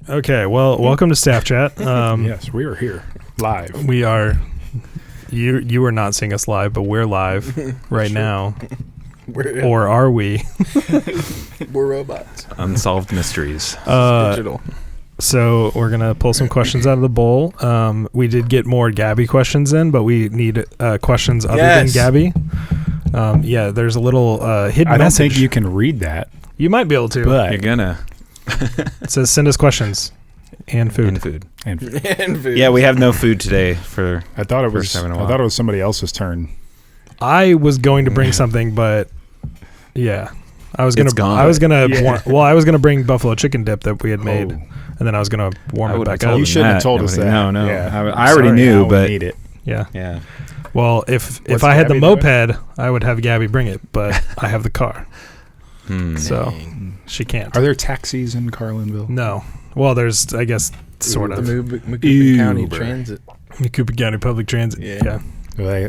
Okay, well, welcome to Staff Chat. Yes, we are here live. We are. You are not seeing us live, but we're live right now. Or are we? We're robots. Unsolved mysteries. Digital. So we're gonna pull some questions out of the bowl. We did get more Gabby questions in, but we need questions other than Gabby. Yeah, there's a little hidden I don't message. think you can read that. You might be able to. But You're gonna. It says send us questions and food. And food. and And food. Yeah, we have no food today for. I thought it was. First time in a I while. thought it was somebody else's turn. I was going to bring something, but yeah, I was gonna. It's gone. I was gonna. Yeah. I was gonna bring buffalo chicken dip that we had made, Oh. and then I was gonna warm I it would've back told up. You them shouldn't have that. told us that. No, no. Yeah. I already Sorry, knew, now we but need it. Yeah. yeah. Well, if What's I had the Gabby doing? moped, I would have Gabby bring it, but I have the car, Hmm. so Dang. she can't. Are there taxis in Carlinville? No. Well, there's, I guess, sort The of. Macoupin County Uber. Transit. Cooper County Public Transit. Yeah. Yeah.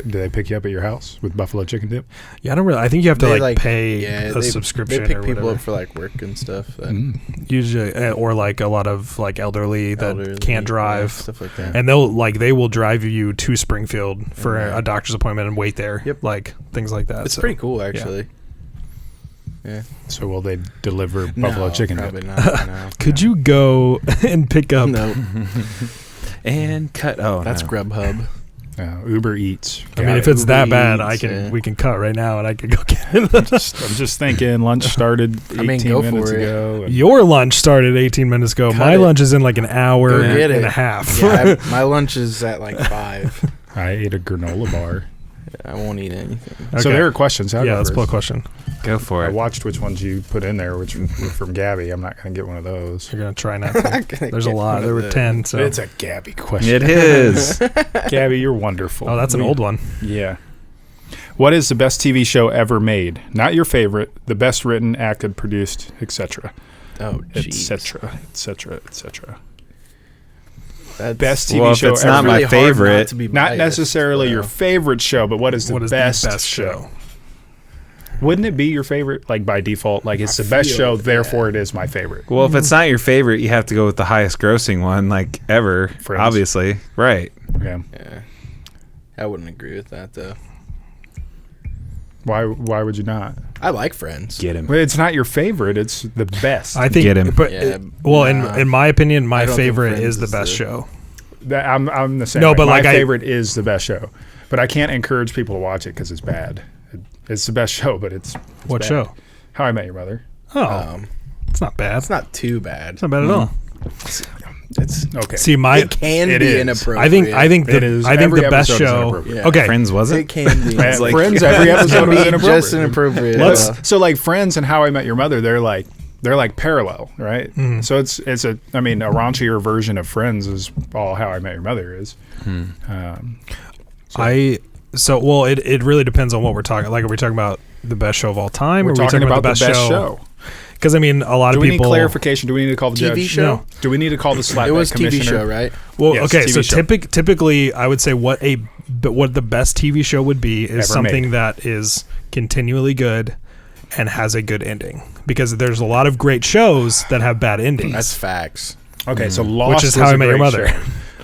Do they pick you up at your house with buffalo chicken dip? Yeah, I don't really. I think you have to They, like pay a they, subscription They pick or people whatever. up for like work and stuff. Usually, or like a lot of like elderly that can't drive. Stuff like that. And they will drive you to Springfield for a doctor's appointment and wait there. Yep. Like things like that. It's So, pretty cool, actually. Yeah. So will they deliver buffalo No, chicken probably dip? not. No. Could you go and pick up? No, And cut. Oh, that's no. Grubhub. Uber Eats. I mean, Got if it. it's that bad, Eats, we can cut right now, and I could go get it. I'm just thinking, lunch started 18 I mean, go for minutes it. ago. and- Your lunch started 18 minutes ago. Cut My it. lunch is in like an hour Go get and it. a half. Yeah, my lunch is at like 5. I ate a granola bar. I won't eat anything. So Okay. there are questions. I'll Yeah, go let's pull a first. question. Go for I it. watched which ones you put in there, which were from Gabby. I'm not going to get one of those. You're gonna try not to. There's a lot. There were 10. So. It's a Gabby question. It is. Gabby, you're wonderful. Oh, that's an old one. Yeah. What is the best TV show ever made? Not your favorite. The best written, acted, produced, etc. Oh, jeez. Etc. Etc. Etc. That's Best TV Well, if show it's ever. not my really hard favorite, not to be Not biased, necessarily your though. favorite show, but what is the What is best, the best show? Wouldn't it be your favorite, like by default? Like it's I the best feel show, it, therefore yeah. it is my favorite. Well, if it's not your favorite, you have to go with the highest grossing one, like ever. Friends. Obviously, right? Yeah. Yeah. I wouldn't agree with that, though. Why would you not? I like Friends. Get him. Well, it's not your favorite. It's the best. I think. Get him. But Yeah, well, nah. in my opinion, my I don't think favorite Friends is the is best the- show. I'm the same. No, way. but my like favorite is the best show. But I can't encourage people to watch it because it's bad. It's the best show, but it's What bad. show? How I Met Your Mother. Oh, it's not bad. It's not too bad. It's not bad at all. It's Okay. See, my it can It be is. inappropriate. I think It is. the Every best episode is show. inappropriate. Yeah. Okay, Friends wasn't. it can be. Man, like- Friends, every episode was inappropriate. just inappropriate. Let's- So like Friends and How I Met Your Mother, they're like parallel, right? Mhm. So it's a raunchier version of Friends is all How I Met Your Mother is. it really depends on what we're talking. Like, are we talking about the best show of all time? We're or are we talking about the best show? Because I mean, a lot Do of we people. need clarification? Do we need to call the TV judge? show? No. Do we need to call the slapback It was commissioner? TV show, right? Well, Yes, okay, TV so show. typically, I would say what the best TV show would be is Ever something made. that is continually good and has a good ending. Because there's a lot of great shows that have bad endings. That's facts. Okay, so Lost is was How I a Met Your great Mother. show.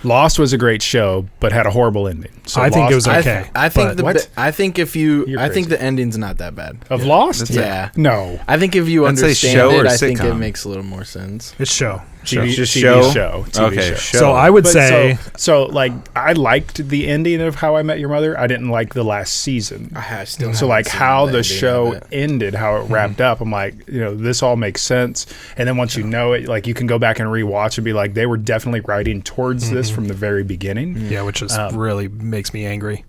Lost was a great show, but had a horrible ending. So I think it was Lost- okay. I think but- What? I think if You're I think crazy. the ending's not that bad. of Lost. Yeah. No. I think if you That's a understand show it, or I think it sitcom? makes a little more sense. It's show. TV, Just TV show? show. TV Okay, show. show. So I would But say so like I liked the ending of How I Met Your Mother. I didn't like the last season. I still So haven't like seen how the the ending show of it. ended, how it wrapped up, I'm like, this all makes sense. And then once you know it, like you can go back and rewatch and be like, they were definitely writing towards this from the very beginning. yeah, which is really makes me angry.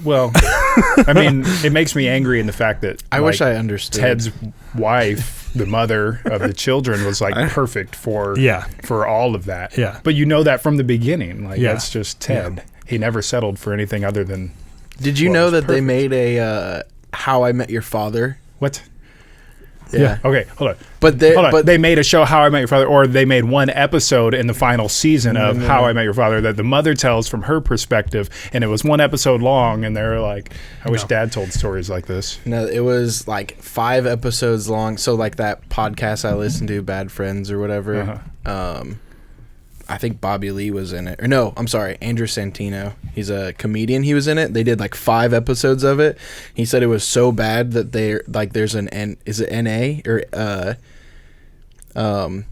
Well, I mean, it makes me angry in the fact that I wish like, I understood. Ted's wife, the mother of the children, was like perfect for all of that. Yeah. But you know that from the beginning. Like Yeah. that's just Ted. He never settled for anything other than Did you Well, know it was that they perfect. made a How I Met Your Father? what? Yeah. Okay, hold on. But they Hold on. but They made a show How I Met Your Father, or they made one episode in the final season of How I Met Your Father that the mother tells from her perspective, and it was one episode long. And they're like, I wish Dad told stories like this. no, it was like 5 episodes long. So like that podcast I listened to, Bad Friends or whatever. I think Bobby Lee was in it. Or no, I'm sorry, Andrew Santino. He's a comedian. He was in it. They did like 5 episodes of it. He said it was so bad that there's an is it NA or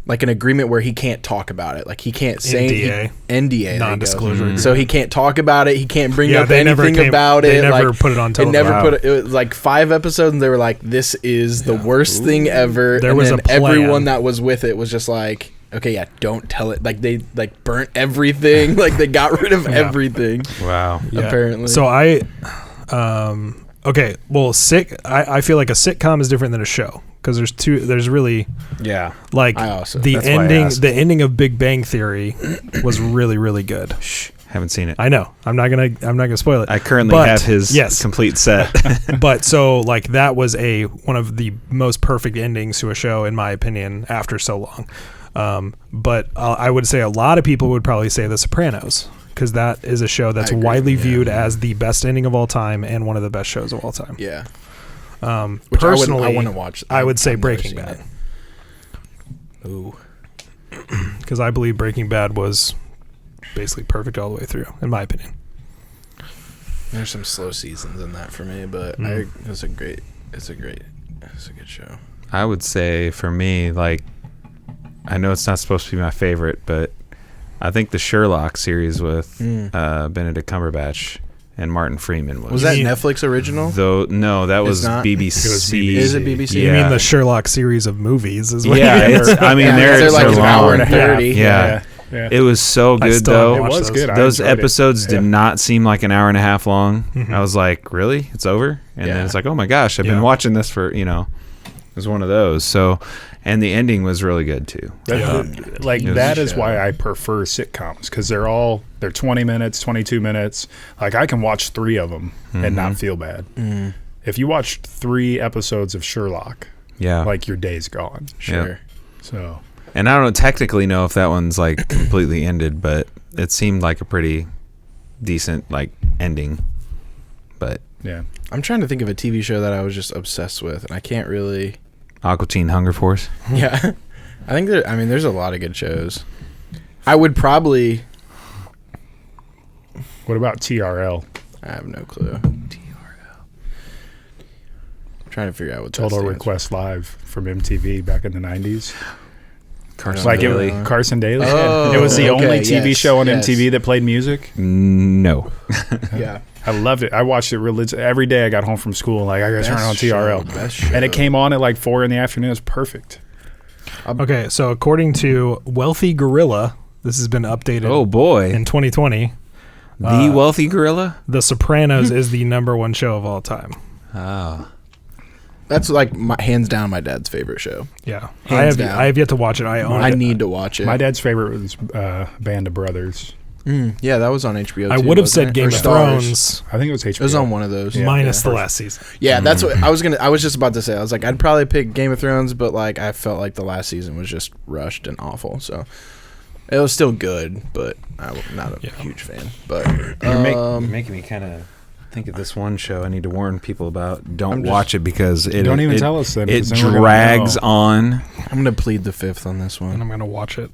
like an agreement where he can't talk about it. Like he can't say NDA, non-disclosure. So he can't talk about it. He can't bring up anything about it. They never like, put it on television. It was like 5 episodes, and they were like, "This is the worst thing ever." There and was then a plan. everyone that was with it was just like, "Okay, yeah, don't tell it." Like they like burnt everything. Like they got rid of everything. Wow. Yeah. Apparently. So I I feel like a sitcom is different than a show because there's really Yeah. like I also- the that's why I ending asked. the ending of Big Bang Theory was really, really good. Shh. Haven't seen it. I know. I'm not gonna spoil it. I currently have his complete set. But so like that was one of the most perfect endings to a show in my opinion after so long. But I would say a lot of people would probably say The Sopranos because that is a show that's widely viewed as the best ending of all time and one of the best shows of all time. Yeah. Which personally, I wouldn't watch. I would say I've never Breaking seen Bad. it. Ooh. Because I believe Breaking Bad was basically perfect all the way through, in my opinion. There's some slow seasons in that for me, but it's a good show. I would say for me, like, I know it's not supposed to be my favorite, but I think the Sherlock series with Benedict Cumberbatch and Martin Freeman was that Netflix original? No, that was not? BBC. It was BBC. Is it BBC? Yeah. You mean the Sherlock series of movies? Is what Yeah, you mean? they're like an hour and a long. 30. Yeah. Yeah. It was so I good still though. haven't It watched was good. I Those enjoyed it. episodes did not seem like an hour and a half long. Mhm. I was like, really? It's over? And then it's like, oh my gosh, I've been watching this for, it was one of those. So, and the ending was really good too. That is why I prefer sitcoms because they're 20 minutes, 22 minutes. Like I can watch 3 of them and not feel bad. If you watch 3 episodes of Sherlock, like your day's gone. Sure. So, and I don't technically know if that one's like completely ended, but it seemed like a pretty decent like ending. But yeah. I'm trying to think of a TV show that I was just obsessed with, and I can't really. Aqua Teen Hunger Force. Yeah, I think there's a lot of good shows. I would probably. What about TRL? I have no clue. TRL. I'm trying to figure out what that Total stands Request Live from MTV back in the 90s. Carson Like Daly. Carson Daly. Oh, it was the only TV yes, show on yes. MTV that played music. No. for. Yeah. I loved it. I watched it every day. I got home from school. Like I got to turn on TRL, Best show. and it came on at like 4 p.m. It was perfect. Okay, so according to Wealthy Gorilla, this has been updated Oh boy. in 2020. The Wealthy Gorilla? The Sopranos is the #1 show of all time. Oh. That's like hands down my dad's favorite show. Yeah, Hands down. I have yet to watch it. I need to watch it. My dad's favorite was Band of Brothers. Yeah, that was on HBO. I too, would have wasn't said it? Game Or of Stars. Thrones I think it was HBO. It was on one of those. minus the last season. Yeah, that's what I was just about to say. I was like, I'd probably pick Game of Thrones, but like I felt like the last season was just rushed and awful. So it was still good, but I'm not a huge fan. But You're making me kind of think of this one show I need to warn people about. Don't just- watch it because it Don't even it- tell us then, It 'cause then we're gonna drags know. on. I'm gonna plead the 5th on this And one. I'm gonna watch it.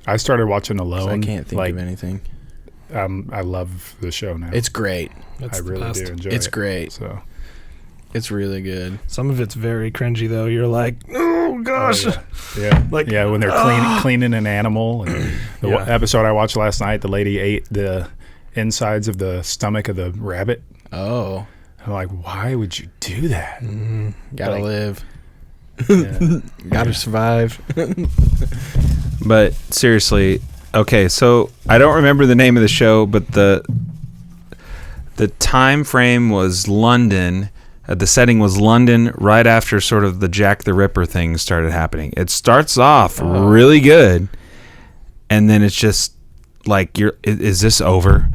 I started watching 'Cause Alone. I can't think of anything. I love the show now. It's great. It's I the really best. do enjoy It's it. great. So, It's really good. Some of it's very cringy though. You're like, oh gosh. yeah, Like, when they're cleaning an animal. And the Yeah. episode I watched last night, the lady ate the insides of the stomach of the rabbit. Oh, I'm like, why would you do that? gotta Like- live. Yeah. Gotta survive. But seriously, okay, so I don't remember the name of the show, but the time frame was London. The setting was London right after sort of the Jack the Ripper thing started happening. It starts off really good, and then it's just like, is this over?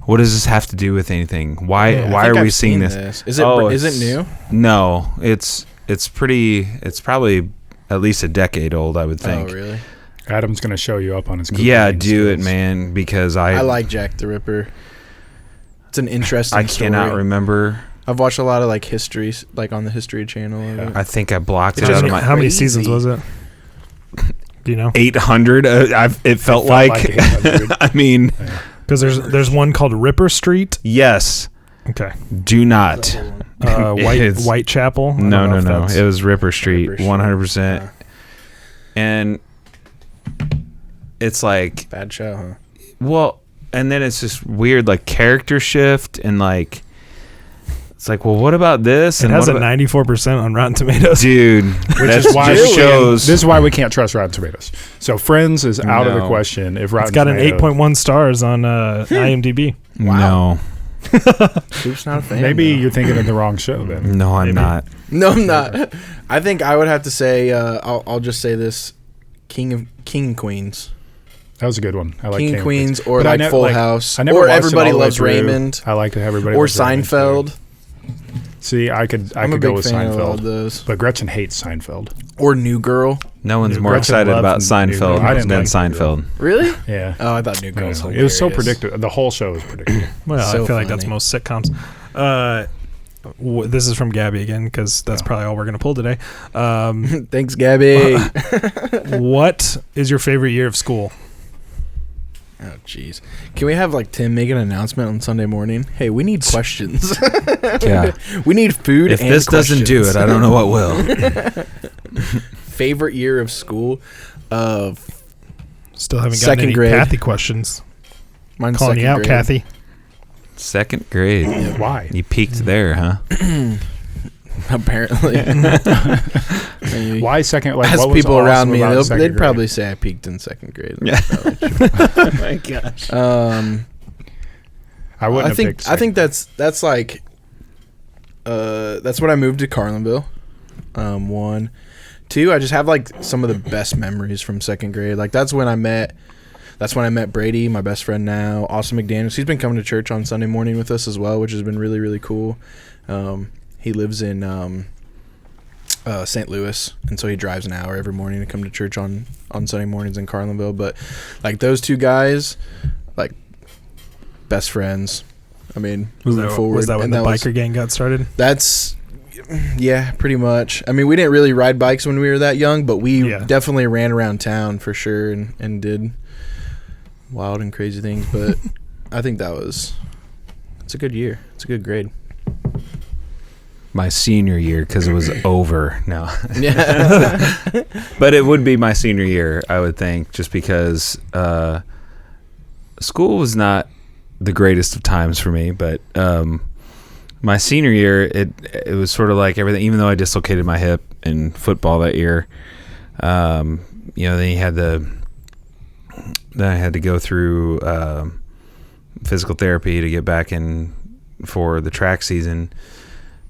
What does this have to do with anything? Why are we seeing this? Is it new? No, it's probably at least a decade old, I would think. Oh, really? Adam's going to show you up on his cooking Yeah, do it, skills. man, because I like Jack the Ripper. It's an interesting I story. cannot remember. I've watched a lot of like histories, like on the History Channel. Of it. I think I blocked it How out of many- my. how many Crazy. seasons was it? Do you know? 800. It felt like 800. I mean, Because there's one called Ripper Street. yes. Okay. Do not. It's- Whitechapel. I No, don't know no, if no. that's- It was Ripper Street, Ripper Street. 100%. And it's like, Bad show, huh? well, and then it's just weird, like character shift, and like, it's like, well, what about this? It And has what a about- 94% on Rotten Tomatoes. dude, Which that is why just we shows. this is why we can't trust Rotten Tomatoes. So Friends is out of the No. question. If Rotten It's got an Tomatoes, 8.1 stars on IMDb. No, Soup's not a fan. Maybe though. you're thinking of the wrong show then. no, I'm Maybe. not. No, I'm not. I think I would have to say. I'll just say this: King and Queens, That was a good one. I like King and Queens, or But I like ne- Full like, House, I never or watched it Everybody all the way Loves through. Raymond, I like Everybody or Loves Raymond, too. Seinfeld. See, I I'm could a go big with fan of all Seinfeld, those. but Gretchen hates Seinfeld. Or New Girl. No one's Dude, more Gretchen excited loved about New Seinfeld Girl. I didn't than like New Girl. Seinfeld. Really? Yeah. Oh, I thought New Girl was It was so hilarious. predictable. The whole show was predictable. Well, So I feel like that's funny. most sitcoms. This is from Gabby again, because that's probably all we're going to pull today. Thanks, Gabby. What is your favorite year of school? Oh, jeez. Can we have like Tim make an announcement on Sunday morning? Hey, we need questions. Yeah. We need food. If and this doesn't do questions. it, I don't know what will. Favorite year of school? Still haven't Second gotten any grade. Kathy questions. Mine's Calling you second out, grade. Kathy. Second grade. Why? You peaked there, huh? Apparently. Maybe. Why second? Like, Ask what was people around awesome me. about second They'd grade? probably say I peaked in second grade. Yeah. That's probably true. Oh my gosh. I wouldn't I have think picked I think second. that's like that's when I moved to Carlinville. 1, 2. I just have like some of the best memories from second grade. Like that's when I met Brady, my best friend now. Austin McDaniels. He's been coming to church on Sunday morning with us as well, which has been really really cool. He lives in St. Louis, and so he drives an hour every morning to come to church on Sunday mornings in Carlinville. But like those two guys, like best friends. I mean, moving forward. Was that when and the was- biker gang got started? That's yeah, pretty much. I mean, we didn't really ride bikes when we were that young, but we Yeah. definitely ran around town for sure and did wild and crazy things. But I think it's a good year. It's a good grade. My senior year, because it was over. No. Yeah. But it would be my senior year, I would think, just because school was not the greatest of times for me. But my senior year, it was sort of like everything. Even though I dislocated my hip in football that year, then I had to go through physical therapy to get back in for the track season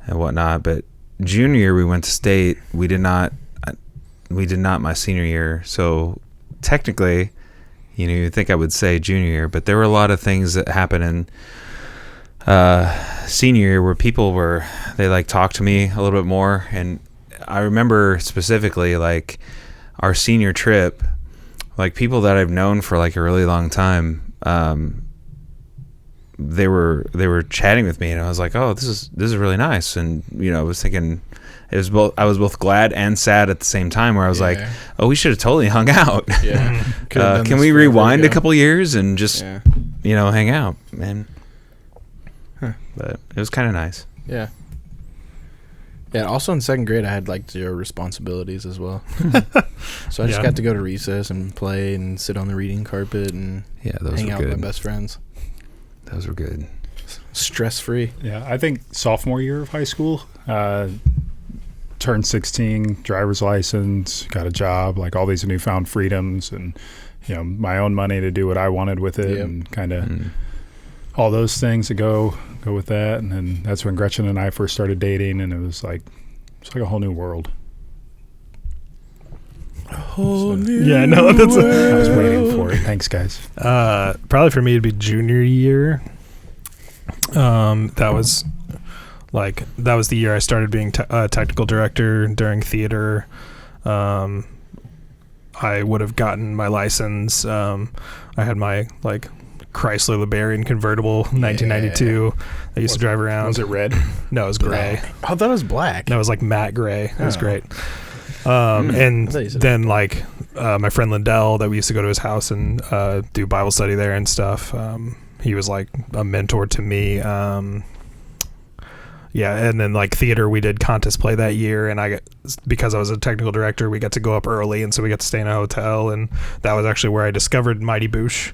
and whatnot. But junior year we went to state. We did not my senior year. So technically, you'd think I would say junior year, but there were a lot of things that happened in senior year where they like talked to me a little bit more. And I remember specifically like our senior trip, like people that I've known for like a really long time, they were chatting with me, and I was like, oh, this is really nice. And I was thinking I was both glad and sad at the same time, where I was like, oh, we should have totally hung out. Yeah. Can we rewind a couple years and just Yeah. hang out, man? But it was kind of nice. Yeah. Yeah. Also in second grade, I had like 0 responsibilities as well. So I just Yeah. got to go to recess and play and sit on the reading carpet and Yeah, those hang were out with good. my best friends. Those were good. Stress free. Yeah, I think sophomore year of high school, turned 16, driver's license, got a job, like all these newfound freedoms, and my own money to do what I wanted with it, Yep. and kind of all those things that go with that. And then that's when Gretchen and I first started dating, and it's like a whole new world. Yeah, no, that's I was waiting for it. Thanks, guys. probably for me it'd be junior year. That was the year I started being technical director during theater. I would have gotten my license. I had my like Chrysler LeBaron convertible 1992. I used to drive around. Was it red? No, it was gray. I thought it was black. No, it was like matte gray. It was Oh. great. And I thought you said then like my friend Lindell, that we used to go to his house and do Bible study there and stuff. He was like a mentor to me. Yeah, and then like theater, we did contest play that year, and because I was a technical director, we got to go up early, and so we got to stay in a hotel, and that was actually where I discovered Mighty Boosh.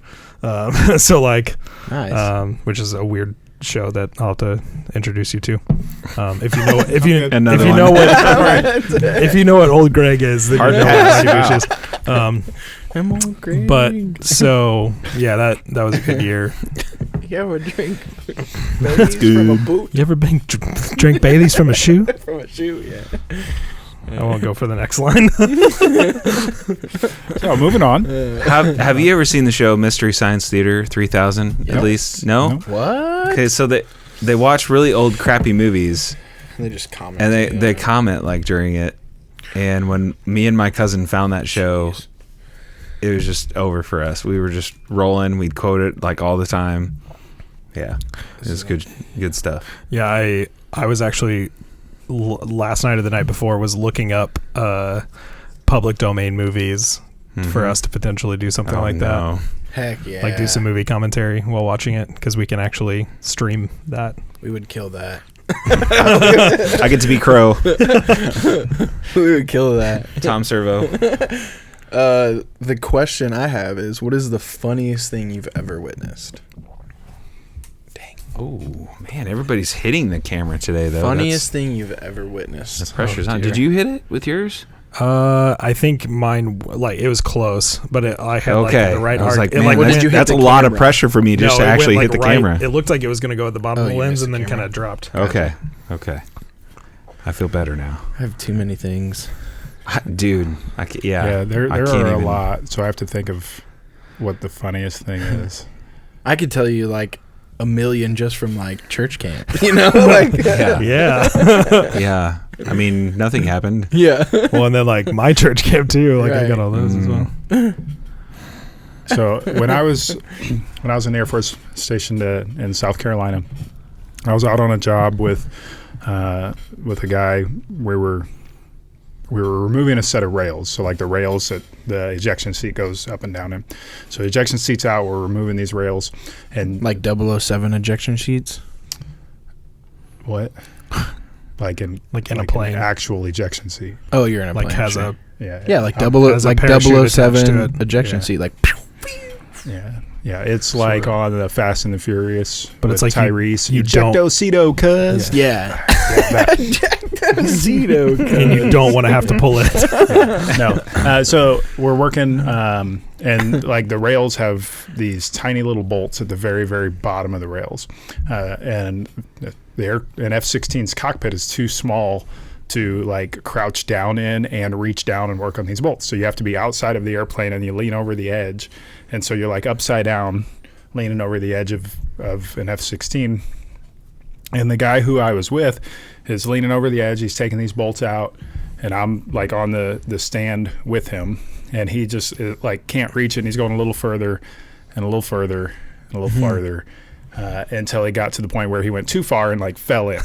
So like, Nice. which is a weird show that I'll have to introduce you to. If you know, if you Another know one. what, if you know what Old Greg is, then you know what Mighty Boosh is. I'm all great. But so yeah, that was a good year. You ever drink Baileys from a boot? You ever been drink Baileys from a shoe? From a shoe, yeah. I won't go for the next line. So moving on. Have you ever seen the show Mystery Science Theater 3000? Yep. At least no. Nope. What? Okay, so they watch really old, crappy movies, They just comment. and they comment like during it. And when me and my cousin found that show, it was just over for us. We were just rolling. We'd quote it like all the time. Yeah, it was good stuff. Yeah, I was actually last night or the night before was looking up public domain movies for us to potentially do something like that. Heck yeah. Like do some movie commentary while watching it, because we can actually stream that. We would kill that. I get to be Crow. We would kill that. Tom Servo. The question I have is, what is the funniest thing you've ever witnessed? Oh man, everybody's hitting the camera today though. Funniest thing you've ever witnessed. The pressure's on. dear. Did you hit it with yours? I think mine, like, it was close, but I had like Okay. the right I was arc. like, man, What did you hit that's a the lot of camera? pressure for me just No, to it went, actually like, hit the right- camera. It looked like it was going to go at the bottom Oh, of the you lens missed and the then kind camera. of dropped. Okay. I feel better now. I have too many things. Dude, Yeah, there I can't are a even- lot. So I have to think of what the funniest thing is. I could tell you like a million just from like church camp. You know, like Yeah. Yeah. Yeah. I mean, nothing happened. yeah. Well, and then like my church camp too. Like I got Right. all those as well. So when I was in the Air Force stationed in South Carolina, I was out on a job with a guy where we were removing a set of rails. So like the rails that the ejection seat goes up and down in. So the ejection seat's out. We're removing these rails, and Like 007 ejection sheets. what? Like in A an plane. actual ejection seat. Oh, you're in a Like plane. has sure. Yeah. like Um, double has a like parachute attached to 007 it. ejection Yeah. seat. Like Yeah, it's like on the Fast and the Furious, But with it's like you- Tyrese. you Ejectocito, cuz. yeah. That- and you don't want to have to pull it. no. So we're working, and like the rails have these tiny little bolts at the very, very bottom of the rails, and an F-16's cockpit is too small to like crouch down in and reach down and work on these bolts. So you have to be outside of the airplane and you lean over the edge, and so you're like upside down, leaning over the edge of an F-16. And the guy who I was with is leaning over the edge. He's taking these bolts out, and I'm like on the stand with him, and he just like can't reach it. And he's going a little further, and a little further, and a little farther, until he got to the point where he went too far and like fell in.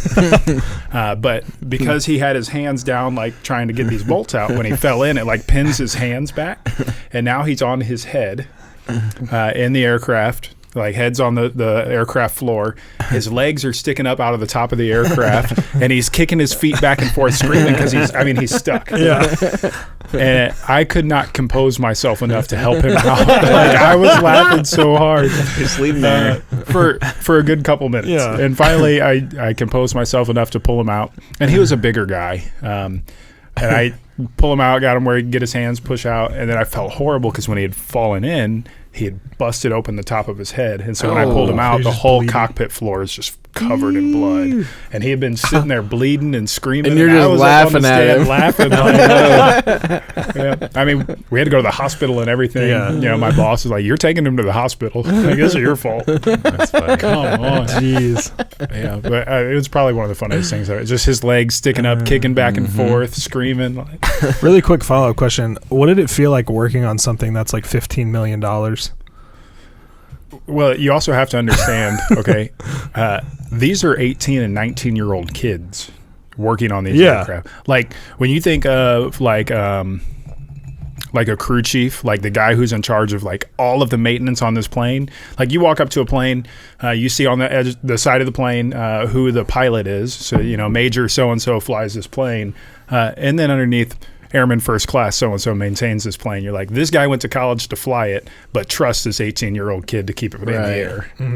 But because he had his hands down, like trying to get these bolts out, when he fell in, it like pins his hands back, and now he's on his head in the aircraft. Like head's on the aircraft floor. His legs are sticking up out of the top of the aircraft, and he's kicking his feet back and forth, screaming because he's stuck. Yeah. And I could not compose myself enough to help him out. Like I was laughing so hard. Just leave him there. For a good couple minutes. Yeah. And finally, I composed myself enough to pull him out. And he was a bigger guy. And I pull him out, got him where he could get his hands, push out. And then I felt horrible because when he had fallen in, he had busted open the top of his head. And so when I pulled him out, He was the just whole bleeding. cockpit floor is just covered in blood. And he had been sitting there bleeding and screaming. And you're I just was up on the laughing at stand him. laughing. Like, yeah. I mean, we had to go to the hospital and everything. Yeah. You know, my boss was like, "You're taking him to the hospital. I guess it's your fault." That's funny. Come on. Jeez. Yeah, but it was probably one of the funniest things. Just his legs sticking up, kicking back and forth, screaming. Like, Really quick follow-up question. What did it feel like working on something that's like $15 million? well, you also have to understand, okay, these are 18 and 19-year-old kids. working on these aircraft. Like when you think of like a crew chief, like the guy who's in charge of like all of the maintenance on this plane. Like you walk up to a plane, you see on the edge, the side of the plane, who the pilot is. So, Major so-and-so flies this plane. And then underneath, Airman First Class so-and-so maintains this plane. You're like, this guy went to college to fly it, but trusts this 18-year-old kid to keep it in the air. Mm-hmm.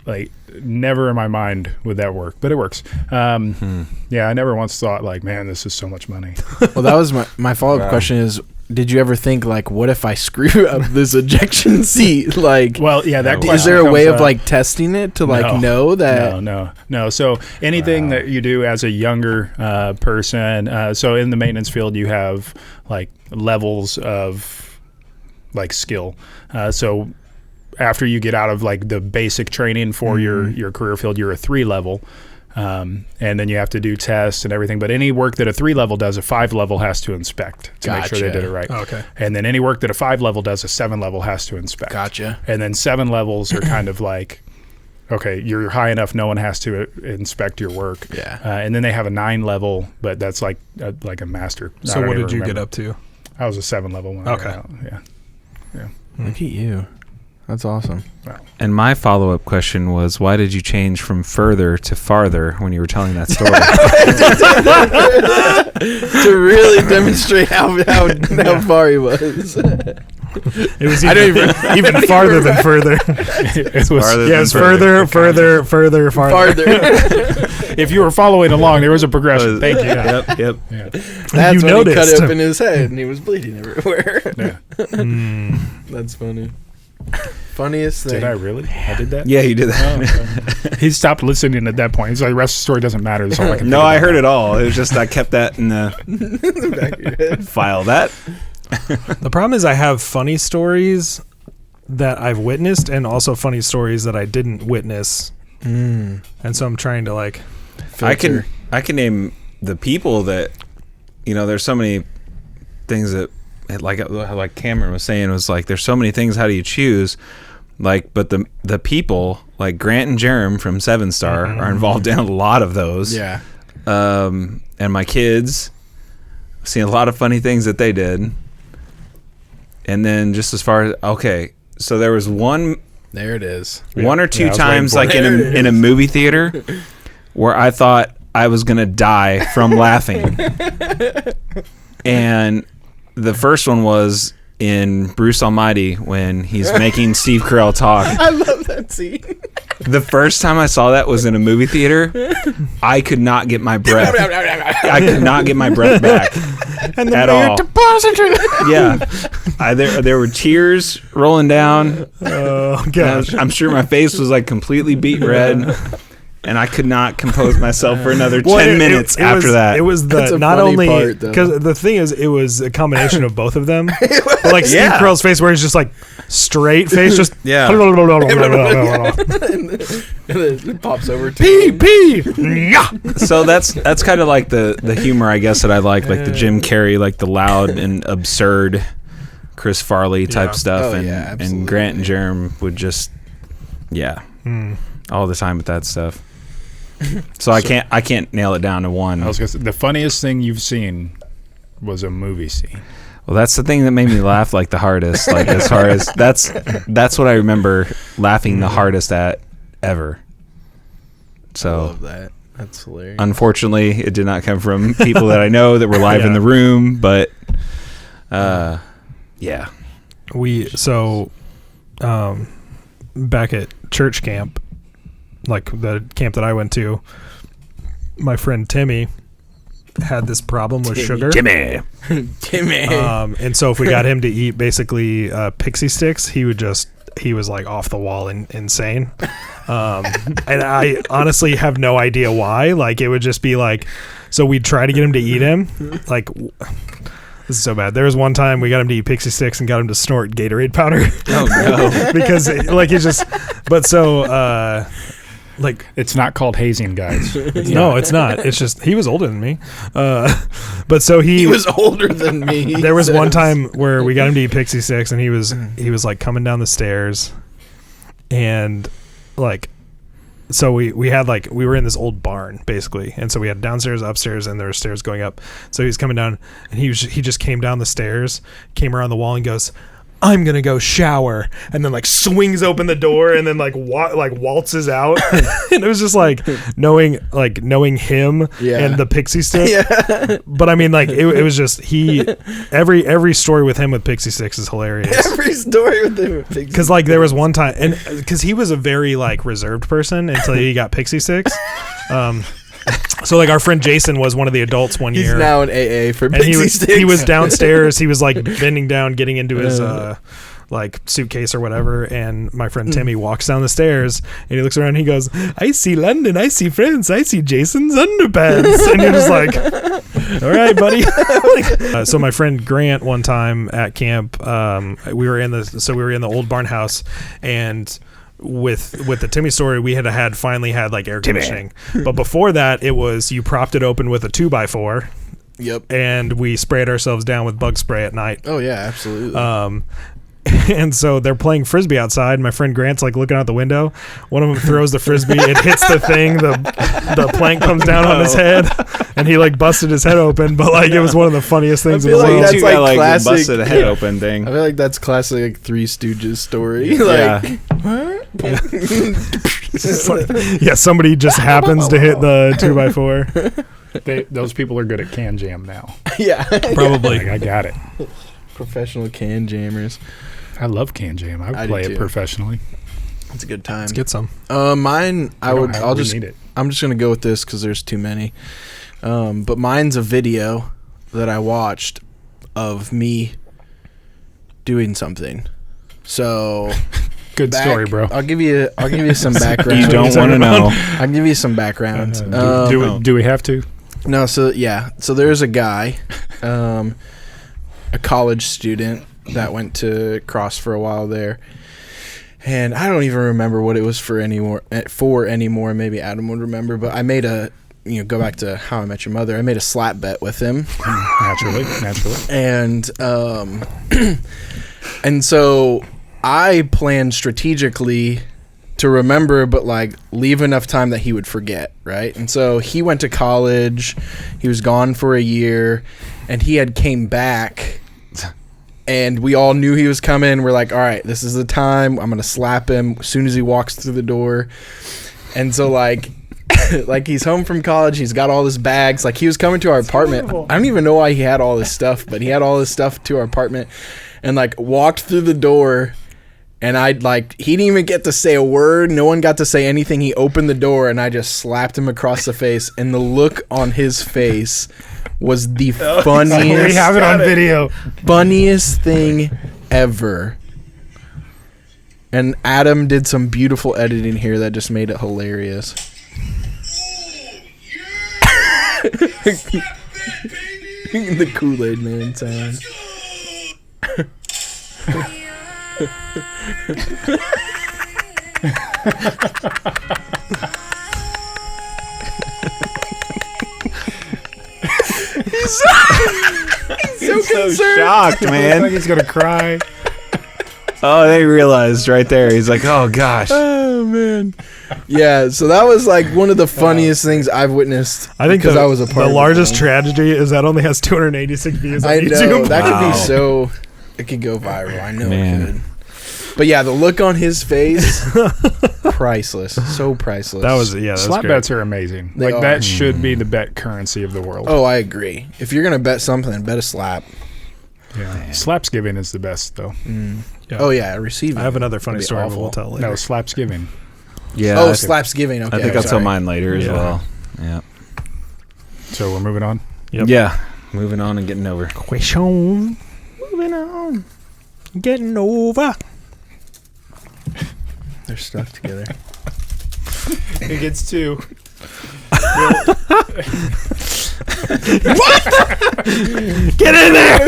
Like never in my mind would that work, but it works. Yeah, I never once thought like, man, this is so much money. Well, that was my follow-up question is, did you ever think like, what if I screw up this ejection seat? Like, well, yeah, that is there a way of like testing it to like know that? No. So anything that you do as a younger person, so in the maintenance field, you have like levels of like skill. So after you get out of like the basic training for your career field, you're a 3 level. And then you have to do tests and everything. But any work that a 3 level does, a 5 level has to inspect to make sure they did it right. Okay. And then any work that a 5 level does, a 7 level has to inspect. Gotcha. And then 7 levels are kind of like, okay, you're high enough, no one has to inspect your work. Yeah. And then they have a 9 level, but that's like a master. So what did you get up to? I was a 7 level when I got out. Yeah. Look at you. That's awesome. Wow. And my follow-up question was, why did you change from further to farther when you were telling that story? To really demonstrate how far he was. It was even farther than further. It was further. If you were following along, there was a progression. Thank you. Yep. Yeah. That's when noticed. he cut open his head and he was bleeding everywhere. Yeah. That's funny. Funniest thing. Did I really? I did that? Yeah, you did that. Oh, okay. He stopped listening at that point. He's like, the rest of the story doesn't matter. That's all I can No, think I about. heard it all. It was just I kept that in the Back of your head. file. That The problem is I have funny stories that I've witnessed and also funny stories that I didn't witness. And so I'm trying to like Filter. I can name the people that there's so many things that like Cameron was saying, was like there's so many things, how do you choose? Like, but the people like Grant and Jerem from 7 Star are involved in a lot of those. Yeah. And my kids, I've seen a lot of funny things that they did. And then just as far as so there was one There it is. or two I was times like waiting for in a movie theater where I thought I was gonna die from laughing. And the first one was in Bruce Almighty when he's making Steve Carell talk. I love that scene. The first time I saw that was in a movie theater. I could not get my breath. I could not get my breath back at all. Yeah, there were tears rolling down. oh gosh. I'm sure my face was like completely beet red. And I could not compose myself for another 10 minutes after that. It was That's a not funny only part, though. because the thing is, it was a combination of both of them. But like Steve Yeah. Carell's face, where he's just like straight face, just Yeah. And then it pops over to pee. Yeah. So that's kind of like the humor, I guess, that I like the Jim Carrey, like the loud and absurd Chris Farley type Yeah. stuff, Oh, and yeah, absolutely. and Grant and Jerem would just all the time with that stuff. So I can't nail it down to one. I was gonna say, the funniest thing you've seen was a movie scene. Well, that's the thing that made me laugh like the hardest. Like as far as that's what I remember laughing the hardest at ever. I So love that. That's hilarious. unfortunately, it did not come from people that I know that were live in Yeah. the room, but yeah. Back at church camp, like the camp that I went to, my friend Timmy had this problem with sugar. Jimmy. Timmy. And so if we got him to eat basically pixie sticks, he was like off the wall and insane. And I honestly have no idea why. Like it would just be like, so we'd try to get him to eat him. Like this is so bad. There was one time we got him to eat pixie sticks and got him to snort Gatorade powder. Oh no. Because like it's just, but so like It's not called hazing, guys. no, it's not. It's just he was older than me. But so he was older than me. there was one time where we got him to eat pixie sticks and he was like coming down the stairs and like so we had like, we were in this old barn basically, and so we had downstairs, upstairs, and there were stairs going up. So he was coming down, and he just came down the stairs, came around the wall, and goes, I'm gonna go shower, and then like swings open the door and then like waltzes out. And it was just like knowing him and the Pixie Stick. But I mean, like it was just every story with him with Pixie Sticks is hilarious. Every story with him with Pixie Sticks. Because like there was one time, and because he was a very like reserved person until he got Pixie Sticks. So like our friend Jason was one of the adults one year. He's now in AA for and Pixie Sticks. He was downstairs. He was like bending down, getting into his like suitcase or whatever. And my friend Timmy walks down the stairs and he looks around and he goes, I see London, I see France, I see Jason's underpants. And you're just like, all right, buddy. So my friend Grant one time at camp, we were in the old barn house, and with the Timmy story, we had finally had like air conditioning. But before that, it was you propped it open with a 2x4. Yep. And we sprayed ourselves down with bug spray at night. Oh yeah, absolutely. And so they're playing frisbee outside. My friend Grant's like looking out the window. One of them throws the frisbee. It hits the thing. The plank comes down on his head, and he like busted his head open. But like it was one of the funnious things in the world. That's like the classic busted head open thing. I feel like that's classic like Three Stooges story. Yeah, somebody just happens to hit the 2x4. Those people are good at can jam now. Yeah, probably. Like, I got it. Professional can jammers. I love can jam. I would play it professionally. It's a good time. Let's get some. Mine. I'm just gonna go with this because there's too many. But mine's a video that I watched of me doing something. So good story, bro. I'll give you some background. You don't want to know. I'll give you some background. Do we have to? No. So there's a guy, a college student that went to Cross for a while there, and I don't even remember what it was for anymore. Maybe Adam would remember, but I made go back to How I Met Your Mother. I made a slap bet with him. Naturally. And and so I planned strategically to remember, but like leave enough time that he would forget, right? And so he went to college. He was gone for a year, and he had came back. And we all knew he was coming. We're like, all right, this is the time. I'm going to slap him as soon as he walks through the door. And so, like he's home from college. He's got all his bags. Like, he was coming to our apartment. I don't even know why he had all this stuff, but he had all this stuff to our apartment. And, like, walked through the door. And he didn't even get to say a word. No one got to say anything. He opened the door, and I just slapped him across the face. And the look on his face was the funniest. We have it on video. Funniest thing ever. And Adam did some beautiful editing here that just made it hilarious. The Kool-Aid Man sound. He's so shocked, man. Like he's gonna cry. Oh, they realized right there. He's like, oh gosh. Oh man. Yeah, so that was like one of the funniest things I've witnessed. I think because I was a part the of it. largest tragedy is that only has 286 views on I YouTube. know that could Wow. be so. It could go viral. I know Man. it could. But yeah, the look on his face, priceless. So priceless. That was Slap great. bets are amazing. They are. That should be the bet currency of the world. Oh, I agree. If you're gonna bet something, bet a slap. Yeah. Slapsgiving is the best though. Yeah. Oh yeah, receiving. I have another funny That'd be story, but awful. we'll tell later. No, slapsgiving. Yeah. Oh, I think- slapsgiving. Okay, I think I'll tell sorry. mine later as Yeah. well. Yeah. So we're moving on. Yep. Yeah. Moving on and getting over. Question. Moving on. Getting over. They're stuck together. It gets two. Get in there!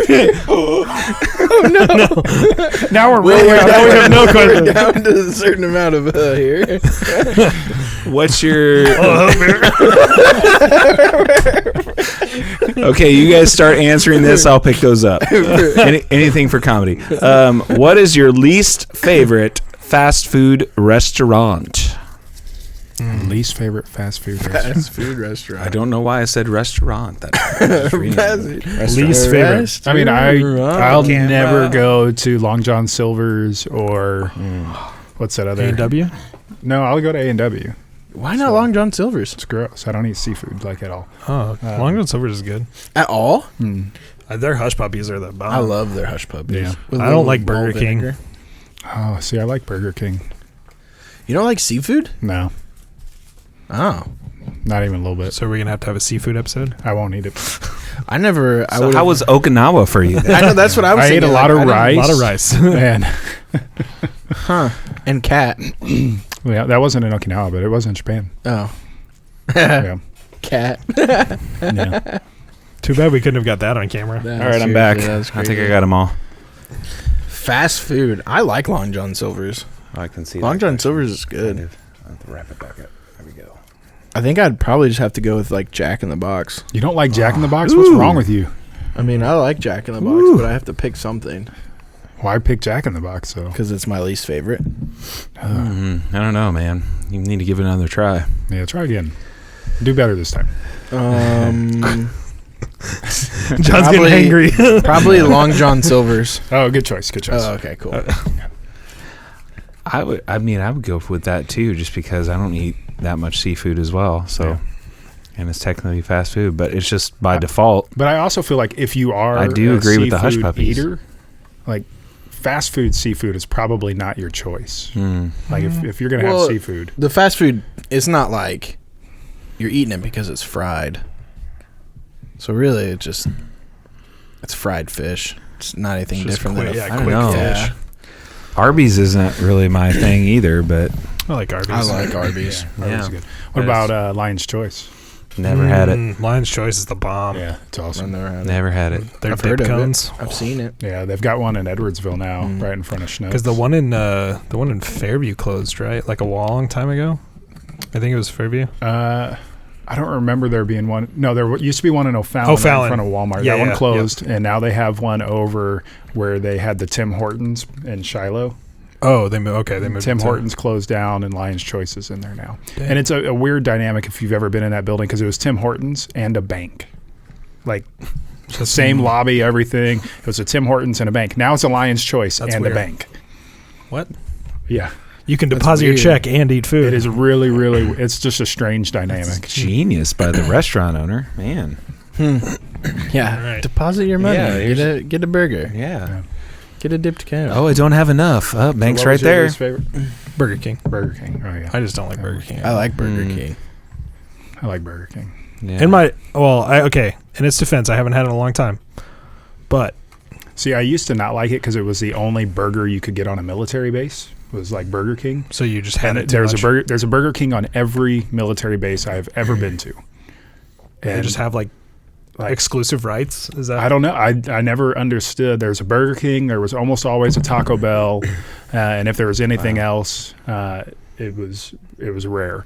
Now we're rolling. Now we have no We're question. down to a certain amount of here. What's your Oh, Okay, you guys start answering this. I'll pick those up. Anything for comedy. What is your least favorite fast food restaurant? Least favorite fast food restaurant. Fast food restaurant. I don't know why I said restaurant. That Least favorite. I mean, I'll Can't never run. go to Long John Silver's or what's that other? A&W? No, I'll go to A&W. Why not Long John Silver's It's gross. I don't eat seafood like at all. Oh, Long John Silver's is good. at all? Their hush puppies are the bomb. I love their hush puppies. Yeah. With I a don't little like Burger malt King. vinegar. Oh, see, I like Burger King. You don't like seafood? No, Oh, not even a little bit. So we're gonna have to have a seafood episode. I won't eat it. I never. I So would. how was Okinawa for you? I know that's what I was. I ate thinking, a lot of I didn't- rice. A lot of rice. And Huh? And cat. yeah, that wasn't in Okinawa, but it was in Japan. Oh, Yeah. cat. Yeah. Too bad we couldn't have got that on camera. All right, I'm back. That's I think crazy. I got them all. Fast food. I like Long John Silver's. I can see Long John Silver's is good. I have to wrap it back up. There we go. I think I'd probably just have to go with like Jack in the Box. You don't like Jack in the Box? What's wrong with you? I mean, I like Jack in the Box, but I have to pick something Why pick Jack in the Box though? because it's my least favorite. I don't know, man. You need to give it another try. Yeah, try again. Do better this time. John's Probably- getting angry. Probably Long John Silver's. Oh, good choice. Good choice. Oh, okay, cool. I would go with that too, just because I don't eat that much seafood as well. So, Yeah. and it's technically fast food, but it's just by default. But I also feel like if you are I do a agree with the hush seafood puppies. eater, like fast food seafood is probably not your choice. Like if you're gonna Well, have seafood, The fast food, it's not like you're eating it because it's fried. So really, it's fried fish. It's not anything It's just different quick- than yeah, a don't quick know. fish. Arby's isn't really my thing either, but I like Arby's. I like Arby's. that Yeah. was good. What about Lion's Choice? never had it. Lion's Choice is the bomb. Yeah, it's I've awesome. never had it. Never had it. Their I've dip heard of cones. it. I've seen it. Yeah, they've got one in Edwardsville now, right in front of Schnucks. Because the one in Fairview closed, right? Like a long time ago. I think it was Fairview. I don't remember there being one. No, there used to be one in O'Fallon, O'Fallon. in front of Walmart. Yeah, that one yeah, closed, and now they have one over where they had the Tim Hortons in Shiloh. Oh, they moved. Okay, they moved. Tim to- Hortons closed down, and Lion's Choice is in there now. Dang. And it's a weird dynamic if you've ever been in that building because it was Tim Hortons and a bank. Like the same lobby, everything. It was a Tim Hortons and a bank. Now it's a Lion's Choice That's and weird. a bank. What? Yeah. You can deposit your weird. check and eat food. It is really, really, it's just a strange dynamic. Genius by the restaurant owner, man. Yeah. All right. Deposit your money. Yeah, Get a burger. Yeah. Get a dipped cone. Oh, I don't have enough. Oh, bank's What right was your there. least favorite? Burger King. Burger King. Oh, yeah. I just don't like Burger King. I like Burger King. I like Burger King. Yeah. Okay. In its defense, I haven't had it in a long time, but See, I used to not like it because it was the only burger you could get on a military base. Was like Burger King. so you just had And it. Too there's much. there's a Burger King on every military base I've ever been to. They just have like exclusive rights. Is that? I don't know. I never understood. There's a Burger King. There was almost always a Taco Bell, and if there was anything else, it was rare.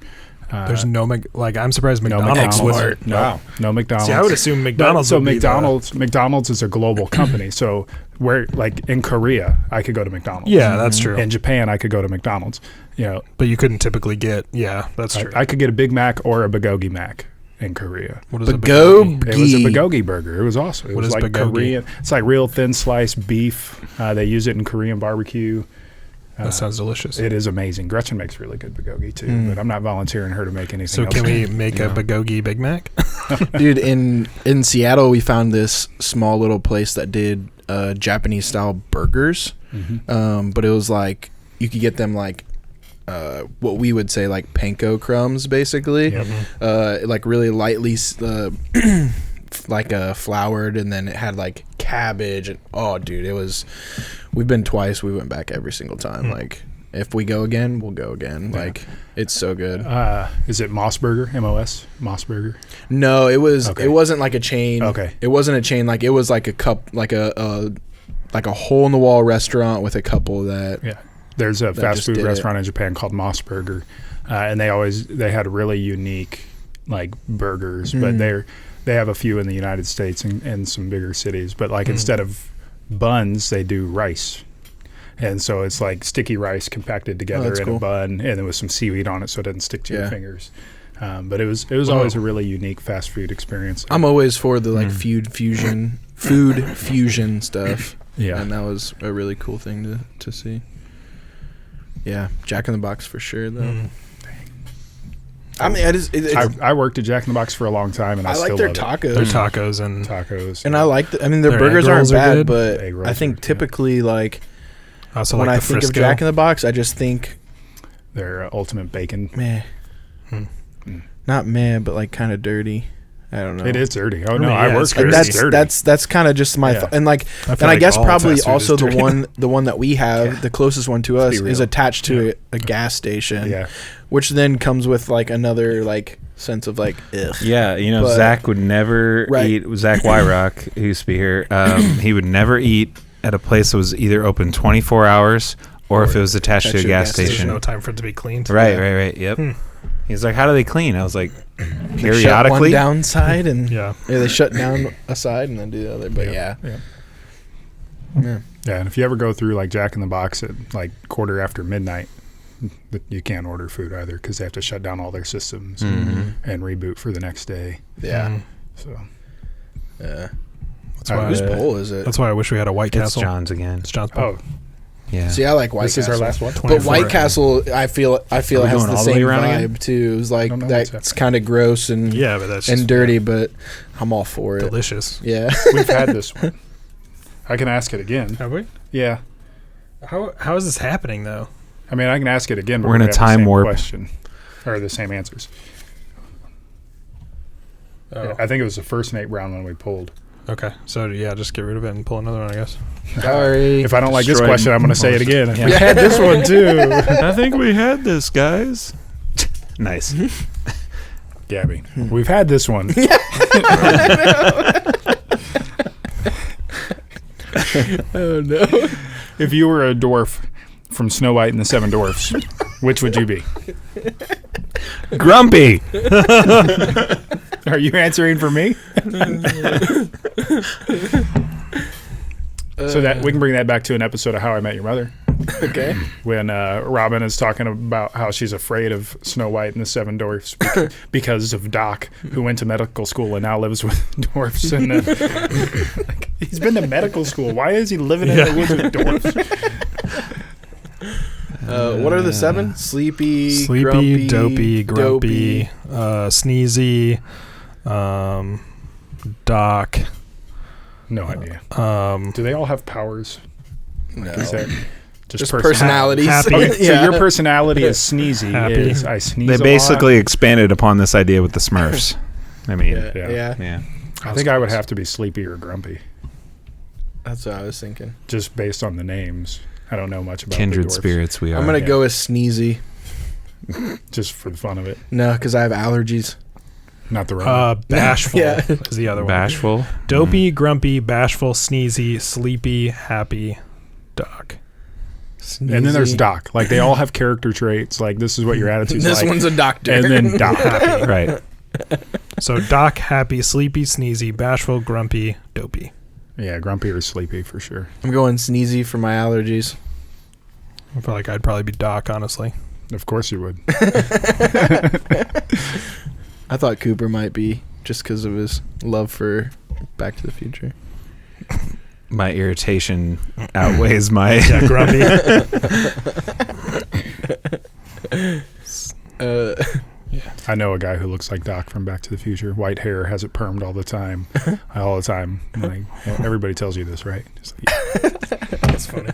There's no I'm surprised no McDonald's was. Smart. No, no McDonald's. See, I would assume McDonald's. So would be the- McDonald's is a global company. So where like in Korea, I could go to McDonald's. Yeah, that's true. In Japan, I could go to McDonald's. You know, But you couldn't typically get. Yeah, that's true. I could get a Big Mac or a bulgogi Mac in Korea. What is a Bulgogi. bulgogi? It was a bulgogi burger. It was awesome. It What was is like bulgogi? Korean. It's like real thin sliced beef. They use it in Korean barbecue. That sounds delicious. It is amazing. Gretchen makes really good bulgogi too, but I'm not volunteering her to make anything So else. can we make a bulgogi Big Mac? Dude, in Seattle, we found this small little place that did Japanese style burgers. But it was like you could get them like what we would say like panko crumbs, basically. Like really lightly like floured, and then it had like cabbage and dude, it was. We've been twice. We went back every single time. Like if we go again, we'll go again. Like it's so good. Is it Moss Burger? MOS Moss Burger. No, it was. Okay. It wasn't like a chain. Okay. It wasn't a chain. Like it was like a cup, like a hole in the wall restaurant with a couple that. Yeah. There's a fast just food did restaurant in Japan called Moss Burger, and they had really unique like burgers, but they have a few in the United States and some bigger cities. But like instead of buns, they do rice. And so it's like sticky rice compacted together that's in cool. a bun, and there was some seaweed on it so it doesn't stick to your Yeah. fingers. But it was always a really unique fast food experience. I'm always for the like food fusion stuff. Yeah. And that was a really cool thing to see. Yeah, Jack in the Box for sure though. I mean, I worked at Jack in the Box for a long time, and I I still like their love tacos. Their tacos and it. Tacos. And I like I mean their Their burgers egg aren't rolls are bad, good. but Egg rolls I are think good. typically like also when like I the think Frisco. of Jack in the Box, I just think their ultimate bacon. meh. Not meh, but like kind of dirty. I don't know. It is dirty. Oh I no, mean, I yeah, worked it's there. Like It's dirty. that's kind of just my Yeah. and like I and feel I like guess all probably fast food also is the dirty. one that we have the closest one to us be is real. attached to a gas station, yeah. which then comes with like another like sense of like ugh. Yeah, But- Zach would never Right. eat. Zach Wyrock, who used to be here, he would never eat at a place that was either open 24 hours or if it was attached to a gas There's station. no time for it to be cleaned. Right. Yep. He's like, how do they clean? I was like, Shut one periodically. downside and Yeah. they shut down a side and then do the other. But yeah. Yeah, and if you ever go through like Jack in the Box at like quarter after midnight, you can't order food either because they have to shut down all their systems and reboot for the next day. Yeah. So Yeah. That's why. Whose bowl is it? That's why I wish we had a White It's Castle. John's again. It's John's bowl. oh, Yeah. See, I like White this Castle. is our last one. But 24. White Castle, I feel it has going the all the same way around vibe again? too. It was like Don't know what's that's happening. kind of gross and Yeah, but that's and just dirty, but I'm all for it. delicious. Yeah. We've had this one. I can ask it again. Have we? Yeah, How is this happening though? I mean I can ask it again. But We're in a have the time same warp. question or the same answers. Oh. Yeah, I think it was the first Nate Brown one we pulled. Okay. So yeah, just get rid of it and pull another one, I guess. Sorry. If I don't like this Destroyed question, I'm going to say it again. Yeah. We had this one too. I think we had this, guys. Nice. Gabby, we've had this one. Oh no. If you were a dwarf from Snow White and the Seven Dwarfs, which would you be? Grumpy. Are you answering for me? So that we can bring that back to an episode of How I Met Your Mother, Okay. when Robin is talking about how she's afraid of Snow White and the Seven Dwarfs because of Doc, who went to medical school and now lives with dwarfs. And like, he's been to medical school. Why is he living in the woods with dwarfs? What are the seven? Sleepy, Sleepy, grumpy, dopey, sneezy, Doc. No idea. Um, Do they all have powers? No. Is that Just personalities. Happy. Okay, so Yeah. your personality is sneezy. Happy. Is I sneeze. They a lot. basically expanded upon this idea with the Smurfs. I mean, Yeah. Yeah. Yeah. yeah. I think I would have to be sleepy or grumpy, That's what I was thinking. just based on the names. I don't know much about Kindred the dwarfs, spirits we are. I'm gonna yeah. go with sneezy. just for the fun of it, No, because I have allergies. not the wrong. bashful Yeah. is the other one. Bashful. Dopey, grumpy, bashful, sneezy, sleepy, happy, Doc. And then there's Sneezy. Doc. Like they all have character traits. Like this is what your attitude's This like. one's a doctor. And then Doc. Right. So Doc, happy, sleepy, sneezy, bashful, grumpy, dopey. Yeah, grumpy or sleepy for sure. I'm going sneezy for my allergies. I feel like I'd probably be Doc, honestly. Of course you would. I thought Cooper might be just because of his love for Back to the Future. My irritation outweighs my. Yeah, grumpy. I know a guy who looks like Doc from Back to the Future. White hair, has it permed all the time. Like, everybody tells you this, right? Just like, That's funny.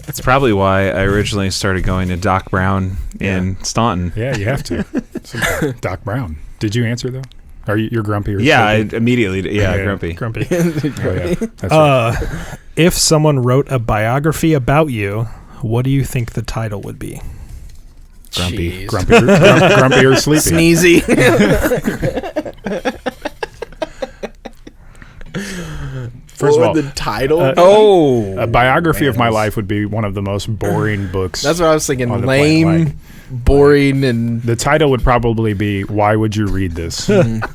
That's probably why I originally started going to Doc Brown in Staunton. yeah, you have to. So, Doc Brown. Did you answer though? Are you're grumpy or Yeah, I sleepy? immediately. Yeah, Yeah. grumpy. Grumpy. Oh, yeah. That's right. If someone wrote a biography about you, what do you think the title would be? Grumpy. Jeez. Grumpy or sleepy. Sneezy. First of What all, would the title? a biography of my life would be one of the most boring books. That's what I was thinking. on the Lame, planet, like- boring, and The title would probably be "Why Would You Read This?"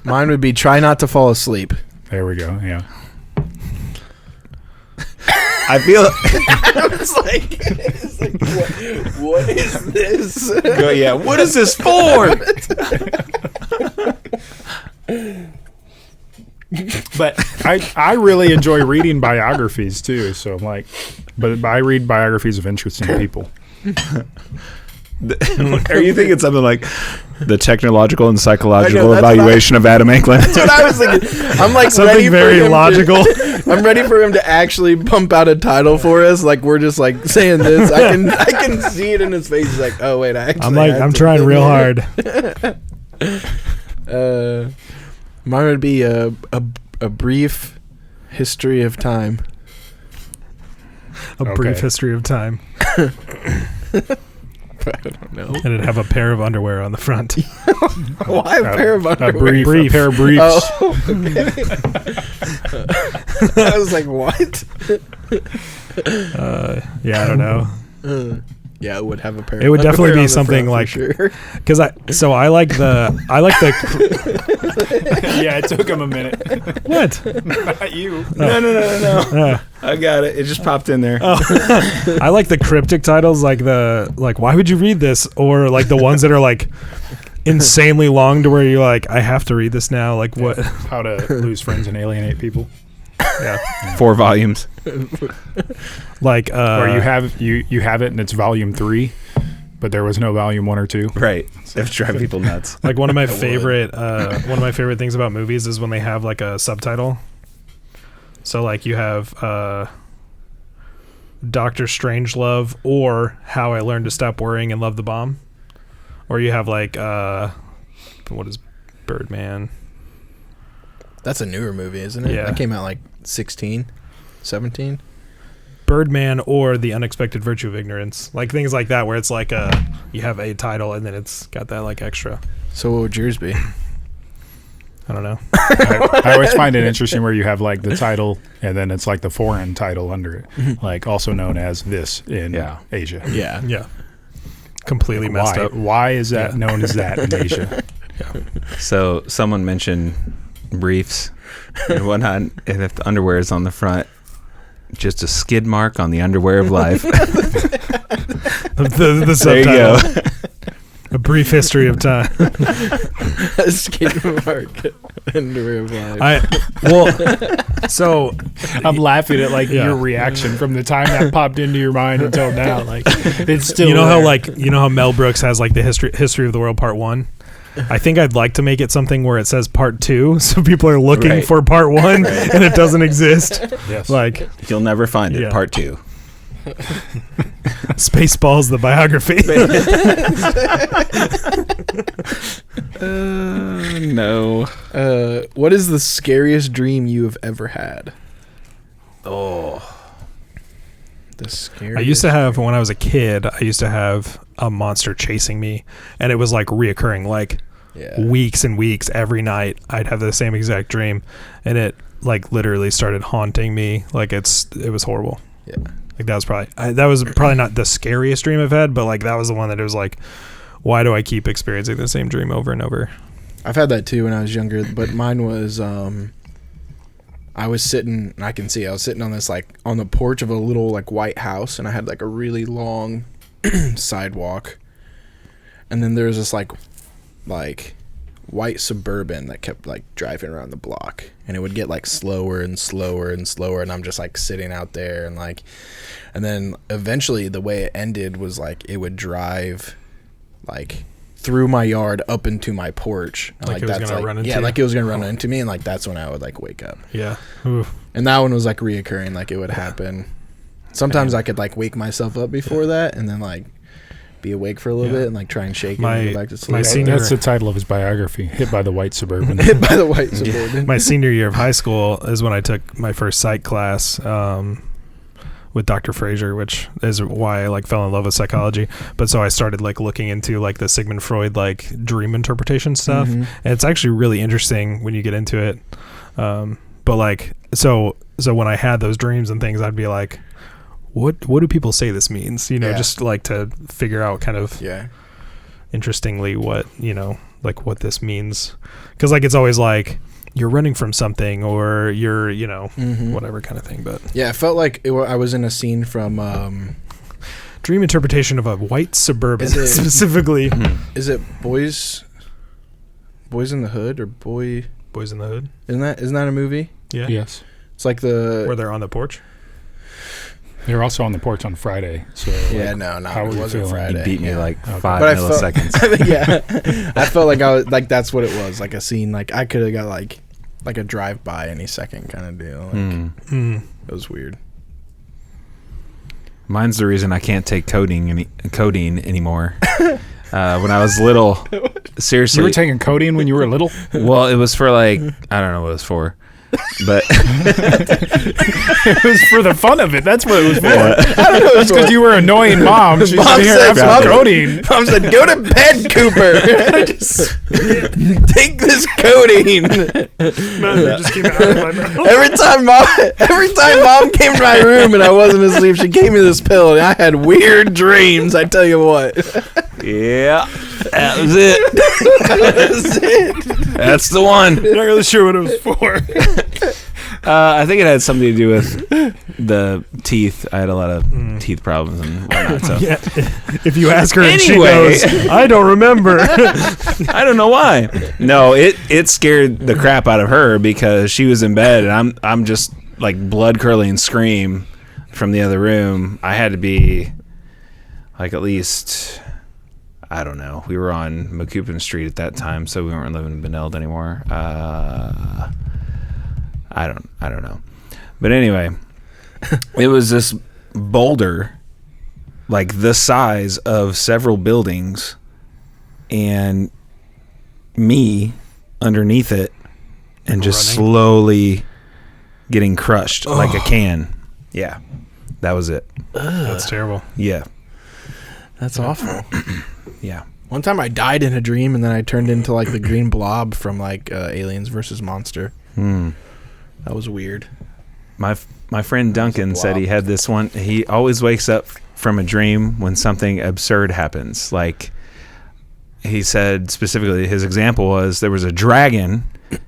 mine would be "Try Not to Fall Asleep." There we go. Yeah. I feel. It's like what is this? Yeah, what is this for? But I really enjoy reading biographies too. So I'm like, but I read biographies of interesting people. Are you thinking something like the technological and psychological that's what evaluation of Adam Anklin? That's what I was thinking. I'm like Something ready very for him logical. I'm ready for him to actually pump out a title for us. Like we're just like saying this. I can see it in his face. He's like, oh wait, I'm trying real hard. Mine would be a brief history of time. A brief history of time. I don't know. And it'd have a pair of underwear on the front. Why a pair of underwear? A pair of briefs. Oh, okay. I was like, what? Yeah, I don't know. Yeah, it would have a pair. It would of definitely underwear be on the something front like, for sure. because I like the Yeah, it took him a minute. what? Not you. No. I got it. It just popped in there. I like the cryptic titles, like why would you read this, or like the ones that are like insanely long to where you're like, I have to read this now. Like what? How to lose friends and alienate people. Yeah, 4 volumes. like Or you have it and it's volume 3, but there was no volume 1 or 2. Right. That's driving people nuts. like one of my favorite things about movies is when they have like a subtitle. So like you have Doctor Strangelove or How I Learned to Stop Worrying and Love the Bomb, or you have like what is Birdman? That's a newer movie, isn't it? Yeah. That came out like 16, 17. Birdman or The Unexpected Virtue of Ignorance, like things like that, where it's like you have a title and then it's got that like extra. So what would yours be? I don't know. I always find it interesting where you have like the title and then it's like the foreign title under it, like also known as this in Asia. Yeah. Yeah, completely messed up. Why is that known as that in Asia? So someone mentioned briefs and whatnot, and if the underwear is on the front, just a skid mark on the underwear of life. the There you go. subtitle. A brief history of time. Skate mark. Underwear of life. So I'm laughing at like Yeah. your reaction from the time that popped into your mind until now. Like it's still you know how there. how Mel Brooks has like the history of the world part 1. I think I'd like to make it something where it says part 2, so people are looking Right. for part 1 and it doesn't exist. Yes. Like You'll never find it. Yeah. Part 2. Spaceballs, the biography. No. What is the scariest dream you have ever had? Oh. The scariest. I used to have, when I was a kid, I used to have a monster chasing me, and it was like reoccurring, like weeks and weeks. Every night I'd have the same exact dream, and it like literally started haunting me. Like it was horrible. Yeah. Like that was probably not the scariest dream I've had, but like that was the one that it was like, why do I keep experiencing the same dream over and over? I've had that too when I was younger, but mine was I was sitting on this like on the porch of a little like white house, and I had like a really long sidewalk, and then there was this like white Suburban that kept like driving around the block, and it would get like slower and slower and slower, and I'm just like sitting out there and then eventually the way it ended was like it would drive like through my yard up into my porch. Like it was gonna run into you? like it was gonna run into me, and like that's when I would like wake up. Yeah. Oof. And that one was like reoccurring, like it would happen. Sometimes I could like wake myself up before that and then like be awake for a little bit and like try and shake it and go back to sleep. That's the title of his biography, Hit by the White Suburban. Hit by the white Suburban. My senior year of high school is when I took my first psych class with Dr. Fraser, which is why I like fell in love with psychology. But so I started like looking into like the Sigmund Freud like dream interpretation stuff, and it's actually really interesting when you get into it. But like so when I had those dreams and things, I'd be like, what do people say this means? Just like to figure out kind of interestingly what like what this means, because like it's always like you're running from something or you're, Mm-hmm. whatever kind of thing. But Yeah, it felt like I was in a scene from. dream interpretation of a white Suburban Is it- specifically. Is it Boys in the Hood or Boy? Boys in the Hood. Isn't that a movie? Yeah. Yes. It's like the. Where they're on the porch. They're also on the porch on Friday. So Yeah, like, no, how it were you wasn't feeling? Friday. He beat me yeah. like Okay. 5 But I felt- milliseconds. Yeah, I felt like I was like that's what it was, like a scene. Like I could have got like a drive by any second kind of deal. Like, It was weird. Mine's the reason I can't take codeine anymore. When I was little, seriously. You were taking codeine when you were little? Well, it was for like, I don't know what it was for, but It was for the fun of it. That's what it was for. I don't know. That's because you were an annoying mom. She's Mom like, here, said- have some Mom- codeine. Mom said, "Go to bed, Cooper. Just take this codeine." Every time mom came to my room and I wasn't asleep, she gave me this pill, and I had weird dreams. I tell you what. yeah, that was it. That's it. That's the one. Not really sure what it was for. I think it had something to do with the teeth. I had a lot of teeth problems and whatnot. So Yeah. If you ask her and she Anyway. goes, I don't remember. I don't know why. No, it scared the crap out of her because she was in bed and I'm just like blood curdling scream from the other room. I had to be like at least, I don't know. We were on McCoupin Street at that time, so we weren't living in Benilde anymore. I don't know. But anyway, it was this boulder like the size of several buildings and me underneath it and just Running. slowly getting crushed like a can. Yeah. That was it. That's terrible. Yeah. That's awful. Yeah. One time I died in a dream, and then I turned into like the green blob from like Aliens versus Monster. That was weird. My friend Duncan said he had this one. He always wakes up from a dream when something absurd happens. Like he said specifically, his example was there was a dragon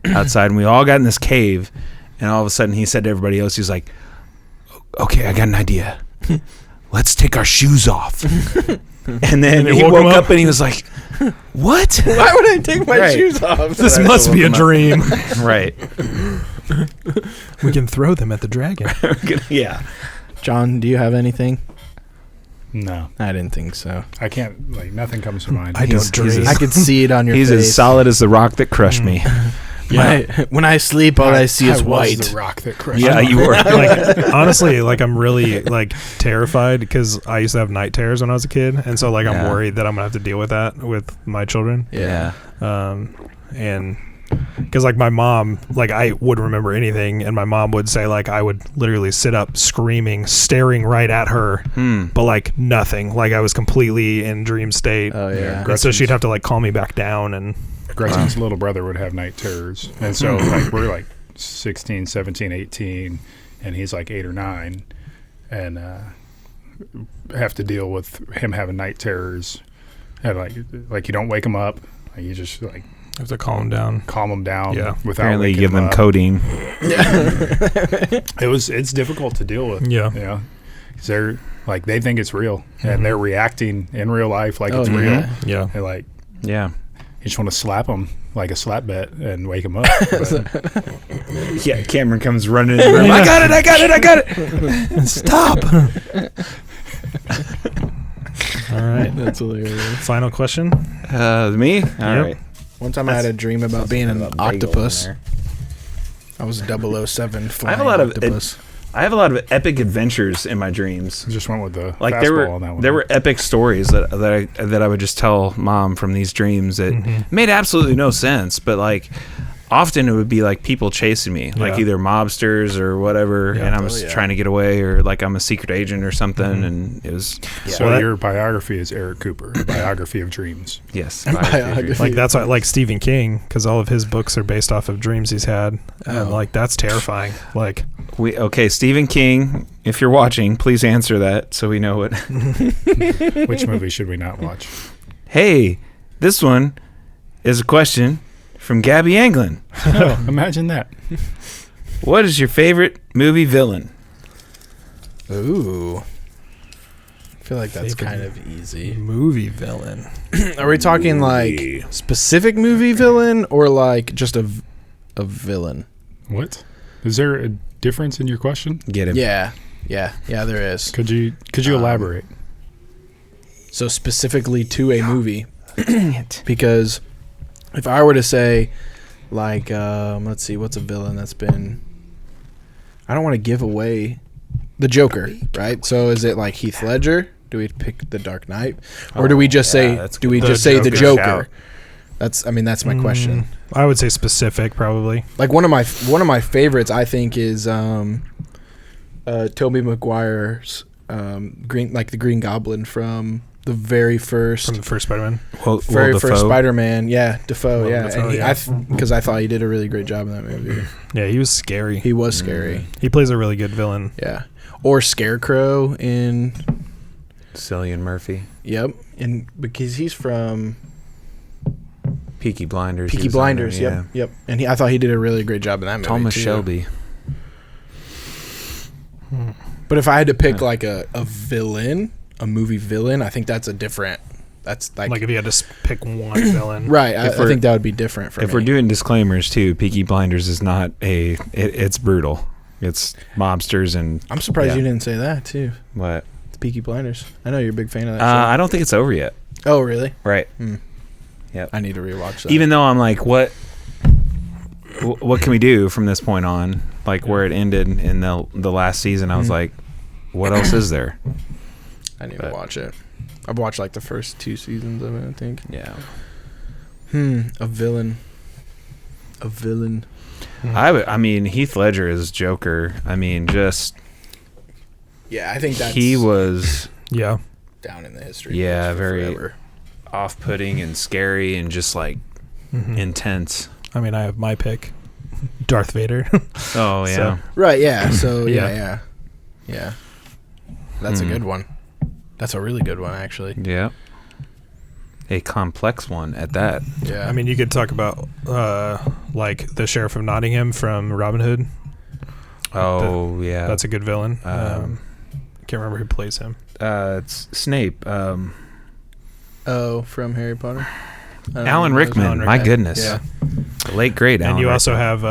outside, and we all got in this cave, and all of a sudden he said to everybody else, he's like, "Okay, I got an idea. Let's take our shoes off." And then they he woke him woke up? up and he was like, "What?" Why would I take my Right. shoes off? This And I must woke be a him up. dream. Right. We can throw them at the dragon. Yeah. John, do you have anything? No, I didn't think so. I can't. Like nothing comes to mind. I He's- don't he's dream. I could see it on your He's face. as solid as the rock that crushed me. When I sleep, all I see is was white. the rock that crushed Yeah, me. you were. Like honestly, like I'm really like terrified because I used to have night terrors when I was a kid, and so like I'm Yeah. worried that I'm gonna have to deal with that with my children. Yeah. And because like my mom, like I wouldn't remember anything, and my mom would say like I would literally sit up screaming, staring right at her, but like nothing, like I was completely in dream state. Oh yeah. And so she'd have to like calm me back down, and Gretchen's little brother would have night terrors. And so like we're like 16, 17, 18, and he's like 8 or 9, and have to deal with him having night terrors. And like you don't wake him up. Like you just like have to calm down. calm him down Yeah. without Apparently, waking give him them up. codeine. It's difficult to deal with. Yeah. You know, 'cause they're like they think it's real, and they're reacting in real life like it's Oh, real. yeah. Yeah. And like Yeah. you just want to slap them like a slap bet and wake them up. But Yeah. Cameron comes running in the room. I got it. Stop. All right. That's hilarious. Final question. Me? All right. One time I had a dream about being an About bagel in octopus. there. I was 007 flying I have a lot of octopus. I have a lot of epic adventures in my dreams. just went with the Like fastball on that one. there were epic stories that I would just tell mom from these dreams that made absolutely no sense, but like often it would be like people chasing me, like Yeah. either mobsters or whatever, Yeah. and I was trying to get away, or like I'm a secret agent or something, and it was So Well, that- your biography is Eric Cooper, biography of dreams. yes, Biography. Like that's why, like Stephen King, because all of his books are based off of dreams he's had, and like that's terrifying. Like Okay, Stephen King, if you're watching, please answer that so we know what. Which movie should we not watch? Hey, this one is a question from Gabby Anglin. Oh, imagine that. What is your favorite movie villain? Ooh. I feel like that's Favorite kind of easy. movie villain. Are we talking like specific movie villain or like just a villain? What? Is there a difference in your question? Get him. Yeah, there is. Could you elaborate? So specifically to a movie, because if I were to say, like, let's see, what's a villain that's been? I don't want to give away the Joker, right? So is it like Heath Ledger? Do we pick the Dark Knight, or do we just say the Joker? That's my question. I would say specific, probably. Like one of my favorites, I think, is Tobey Maguire's the Green Goblin from the very first Spider-Man. first Spider-Man. Yeah, Dafoe. Willem Yeah, Dafoe, and because I thought he did a really great job in that movie. Yeah, he was scary. He was scary. He plays a really good villain. Yeah, or Scarecrow in. Cillian Murphy. Yep, and because he's from Peaky Blinders. Peaky Blinders. Yep. And I thought he did a really great job in that movie. Thomas too. Shelby. But if I had to pick like a villain, a movie villain, I think that's a different. That's like if you had to pick one villain, right. I think that would be different for me. If we're doing disclaimers too, Peaky Blinders is not it's brutal. It's mobsters and. I'm surprised you didn't say that too. What? It's Peaky Blinders. I know you're a big fan of that. I don't think it's over yet. Oh really? Right. Yep. I need to rewatch that. Even though I'm like, what can we do from this point on? Like where it ended in the last season, I was like, what else is there? I need to watch it. I've watched like the first 2 seasons of it, I think. Yeah. A villain. I mean, Heath Ledger is Joker. I mean, just. Yeah, I think that's. He was. Yeah. Down in the history. Yeah, books very forever. off-putting and scary and just like intense. I mean, I have my pick, Darth Vader. Oh yeah. So- Right. Yeah. So Yeah. yeah. That's a good one. That's a really good one, actually. Yeah. A complex one at that. Yeah. I mean, you could talk about like the Sheriff of Nottingham from Robin Hood. Oh yeah. That's a good villain. Can't remember who plays him. It's Snape. from Harry Potter. Alan Rickman. My goodness. Yeah. The late great Alan. And you Rickman. also have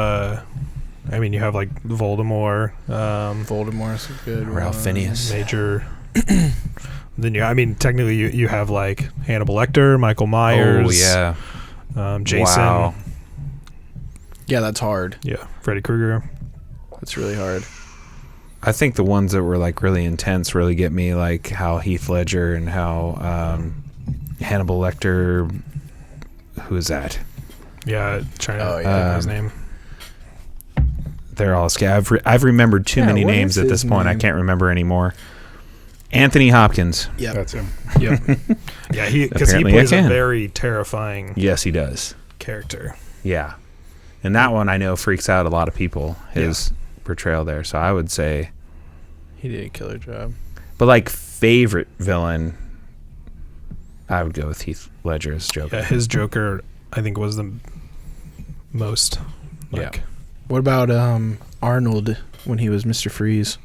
you have like Voldemort, Voldemort's a good Ralph one. Fiennes. Major. Then technically you have like Hannibal Lecter, Michael Myers. Oh yeah. Jason. Wow. Yeah, that's hard. Yeah, Freddy Krueger. That's really hard. I think the ones that were like really intense really get me, like how Heath Ledger and how Hannibal Lecter. Who is that? Yeah, trying to think of his name. They're all scary. I've remembered too many what names is at this his point. I name? can't remember anymore. Anthony Hopkins. Yep. That's him. Yep. Yeah, because he Apparently plays I a can. very terrifying Yes, he does. character. Yeah. And that one I know freaks out a lot of people, his portrayal there. So I would say, He did a killer job. but like favorite villain, I would go with Heath Ledger's Joker. Yeah, his Joker, I think, was the most. Yeah. What about Arnold when he was Mr. Freeze?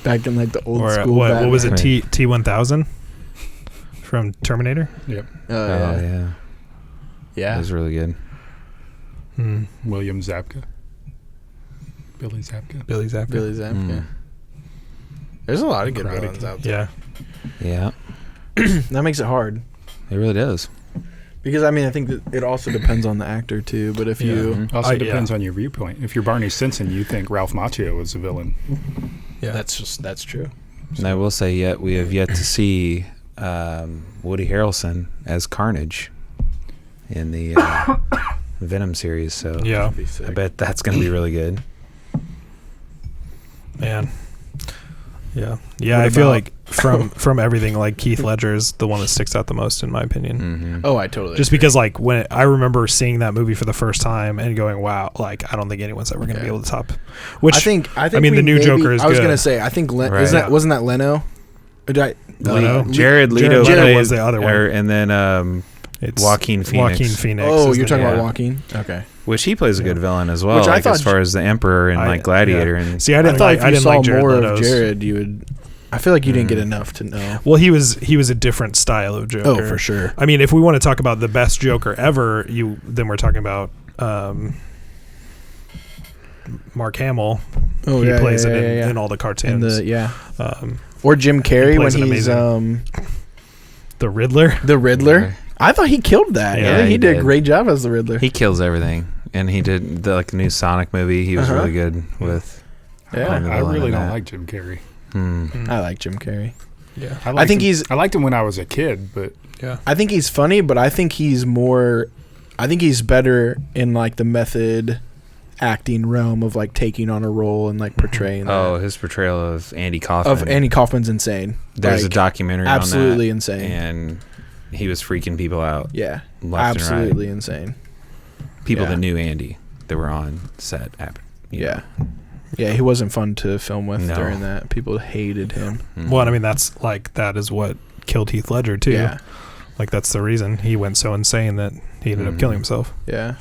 Back in like the old Or school. what was it? Batman. T-1000 from Terminator. Yep. Oh, Yeah. yeah. That Yeah. was really good. William Zabka. Billy Zabka. Billy Zabka. Billy Zabka. There's a lot of good Karate villains Kid. out there. Yeah. Yeah. That makes it hard. It really does. Because, I think that it also depends on the actor, too. But if you... Also depends on your viewpoint. If you're Barney Stinson, you think Ralph Macchio is a villain. Yeah. That's true. And I will say, we have yet to see Woody Harrelson as Carnage in the Venom series. So Yeah. I bet that's going to be really good. Man. Yeah. Yeah, What I feel about- like from everything, like Keith Ledger is the one that sticks out the most in my opinion. Mm-hmm. Oh, I totally Just agree. because like when I remember seeing that movie for the first time and going, wow, like I don't think anyone's ever going to be able to top. Which I think I mean, we the new Joker is I was good. gonna say I think Right. wasn't that Leno? Or did I- Leto? Jared Leto Jared Leto played- was the other one. and then It's Joaquin Phoenix. Joaquin Phoenix. Oh, is you're the talking name. about Joaquin? Okay. Which he plays a good villain as well, Which I like as thought- far as the Emperor and like Gladiator. Yeah. And See, I I didn't thought like. if I you didn't saw like Jared more Leto's. of Jared, you would. I feel like you didn't get enough to know. Well, he was a different style of Joker. Oh, for sure. I mean, if we want to talk about the best Joker ever, then we're talking about Mark Hamill. Oh, He yeah, plays yeah, it yeah, yeah. in all the cartoons. And or Jim Carrey plays when it he's the Riddler. the Riddler. I thought he killed that. Yeah, Yeah, he he did a did. great job as the Riddler. he kills everything. And he did the new Sonic movie. He was Uh-huh. really good with. Yeah. playing the I villain really in don't that. like Jim Carrey. I like Jim Carrey. Yeah. I think he's- I liked him when I was a kid, but Yeah. I think he's funny, but I think he's better in like the method acting realm of like taking on a role and like portraying Oh, that. his portrayal of Andy Kaufman. Of Andy Kaufman's insane. There's Like, a documentary absolutely on that, insane. and he was freaking people out. Yeah, Left and right. absolutely insane. People Yeah. that knew Andy that were on set. Yeah. Yeah, he wasn't fun to film with No. during that. People hated him. Well, I mean, that is what killed Heath Ledger too. Yeah. Like that's the reason he went so insane that he ended up killing himself Yeah.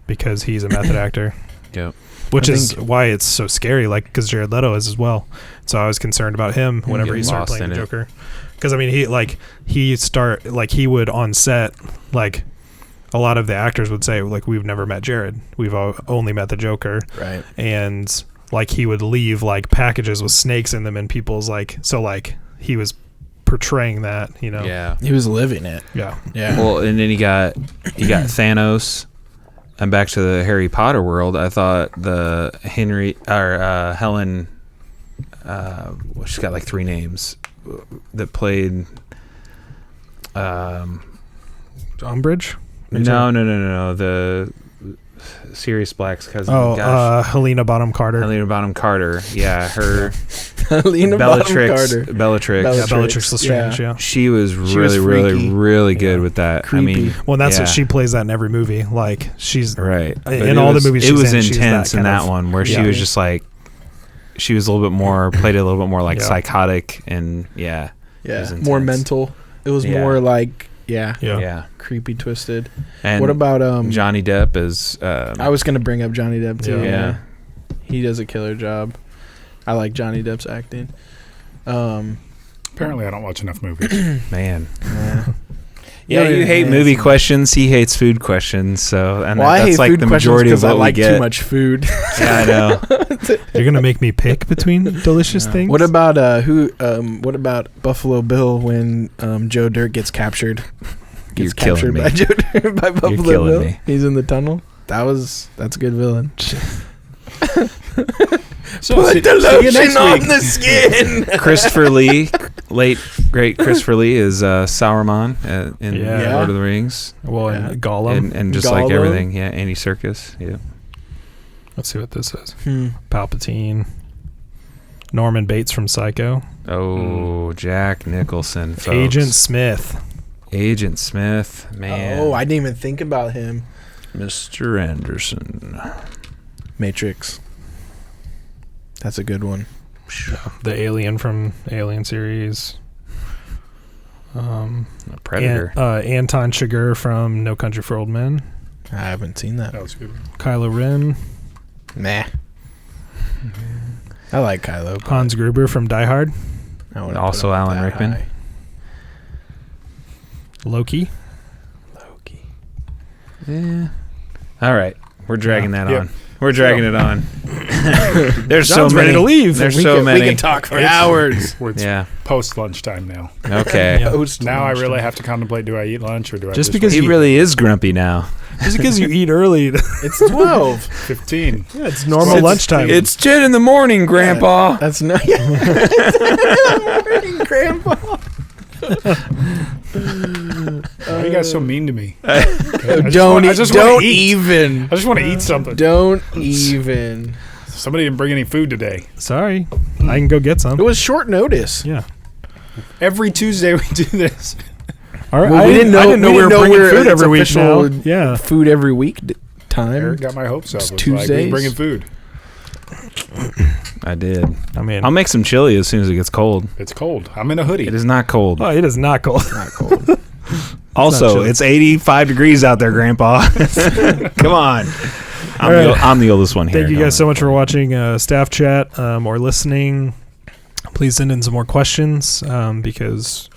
because he's a method actor. Yep. Which I is think- why it's so scary, like because Jared Leto is as well. So I was concerned about him whenever Getting he started lost playing the in it. Joker. Because I mean, he would on set, like a lot of the actors would say, like we've never met Jared, we've only met the Joker, Right. and like he would leave like packages with snakes in them, and people's like he was portraying that, Yeah. He was living it. yeah. Yeah. Well, and then you got Thanos, and back to the Harry Potter world. I thought the Helen, she's got like 3 names that played. Umbridge. No. The Sirius Black's cousin. Helena Bonham Carter. Helena Bonham Carter. Yeah, her Helena Bonham Carter. Bellatrix. Yeah, Bellatrix. Bellatrix Lestrange. Yeah. Yeah. She was She was really, freaky. really good with that. Creepy. I mean, Well, and that's yeah. what she plays that in every movie. Like she's Right. But in it all was- the movies it she's was in, she's intense that in kind that of- one where she yeah. was just like, she was a little bit more, played it a little bit more like Yeah. psychotic and yeah. Yeah. was More intense. mental. It was Yeah. more like, yeah, Yeah. creepy, twisted. And What about Johnny Depp is, I was gonna bring up Johnny Depp too. Yeah. Yeah. He does a killer job. I like Johnny Depp's acting. apparently I don't watch enough movies. man. Yeah. Yeah, you hate movie questions. He hates food questions. So, and Well, I that's hate like food the questions majority of because I what we like get. too much food. Yeah, I know. You're gonna make me pick between delicious things. What about What about Buffalo Bill when Joe Dirt gets captured? You're Gets killing captured me. by Joe Dirt by Buffalo killing Bill. me. He's in the tunnel. That's a good villain. So Put see- the see you lotion next on week. the skin. Christopher Lee, late great Christopher Lee is Sauron in Yeah. Lord of the Rings, Well, Yeah. and Gollum. and just like Gollum. everything, yeah, Andy Serkis, yeah. Let's see what this is. Palpatine. Norman Bates from Psycho. Oh, Jack Nicholson, folks. Agent Smith. Agent Smith, man. Oh, I didn't even think about him. Mr. Anderson. Matrix. That's a good one. The alien from Alien series. Predator. Anton Chigurh from No Country for Old Men. I haven't seen that. That was good. Kylo Ren. Nah. I like Kylo. but Hans Gruber from Die Hard. I wouldn't Also put him Alan that Rickman. high. Loki. Loki. Yeah. All right, we're dragging that Yeah. on. We're dragging it on. There's John's so many. ready to leave. There's We so can, many. We can talk for hours. It's Yeah. post lunchtime now. Okay. Yeah. Now I really have to contemplate: do I eat lunch or do I Just just because He you- really is grumpy now. Just because you eat early, It's 12. 15? yeah, it's normal Well, lunchtime. It's 10 in the morning, Grandpa. That's not. Morning, Grandpa. Why are you guys so mean to me? I just Don't want- I eat. just wanna Don't eat. even. I just want to eat something. Don't even. Somebody didn't bring any food today. Sorry, I can go get It some. was short notice. Yeah. Every Tuesday we do this. All right. Well, I didn't know we were bringing we're- food it's every week now. official Yeah. Food every week time. Eric got my hopes up. It's It was like, Tuesdays. who's bringing food. I did. I mean, I'll make some chili as soon as it gets cold. It's cold. I'm in a hoodie. It is not cold. oh, it is not cold. Not cold. Also, chilly. it's 85 degrees out there, Grandpa. Come on. I'm the oldest one here. Thank you guys so much for watching Staff Chat or listening. Please send in some more questions because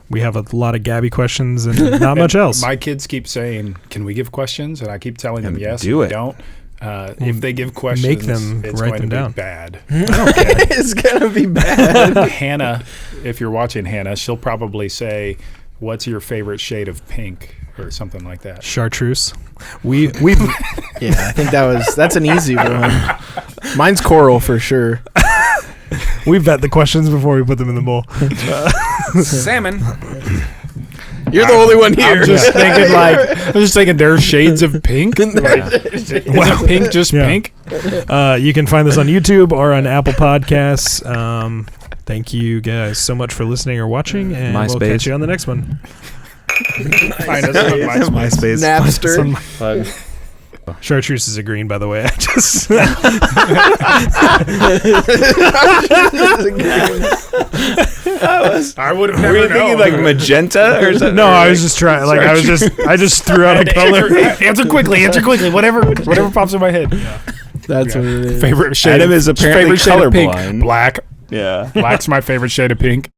we have a lot of Gabby questions and not much else. My kids keep saying, "Can we give questions?" And I keep telling them, "Yes." Do it. Don't. If they give questions, make them it's write going them to be down. bad. It's gonna be bad. Hannah, if you're watching Hannah, she'll probably say, "What's your favorite shade of pink?" or something like that. Chartreuse. We Yeah, I think that's an easy one. Mine's coral for sure. we vet the questions before we put them in the bowl. Salmon. You're the only one here. I'm just thinking there's shades of pink. Well, pink, just Yeah. pink. You can find this on YouTube or on Apple Podcasts. Thank you guys so much for listening or watching, and we'll MySpace. catch you on the next one. Find us on MySpace. MySpace. Napster. Chartreuse is a green, by the way. I just I would have Were never you thinking known. like magenta or something? no, I was just trying. Like I just threw out a color. Answer quickly. Whatever pops in my head. That's what it is. Favorite shade. Adam is apparently favorite shade of pink. colorblind. Black. Yeah. Black's my favorite shade of pink.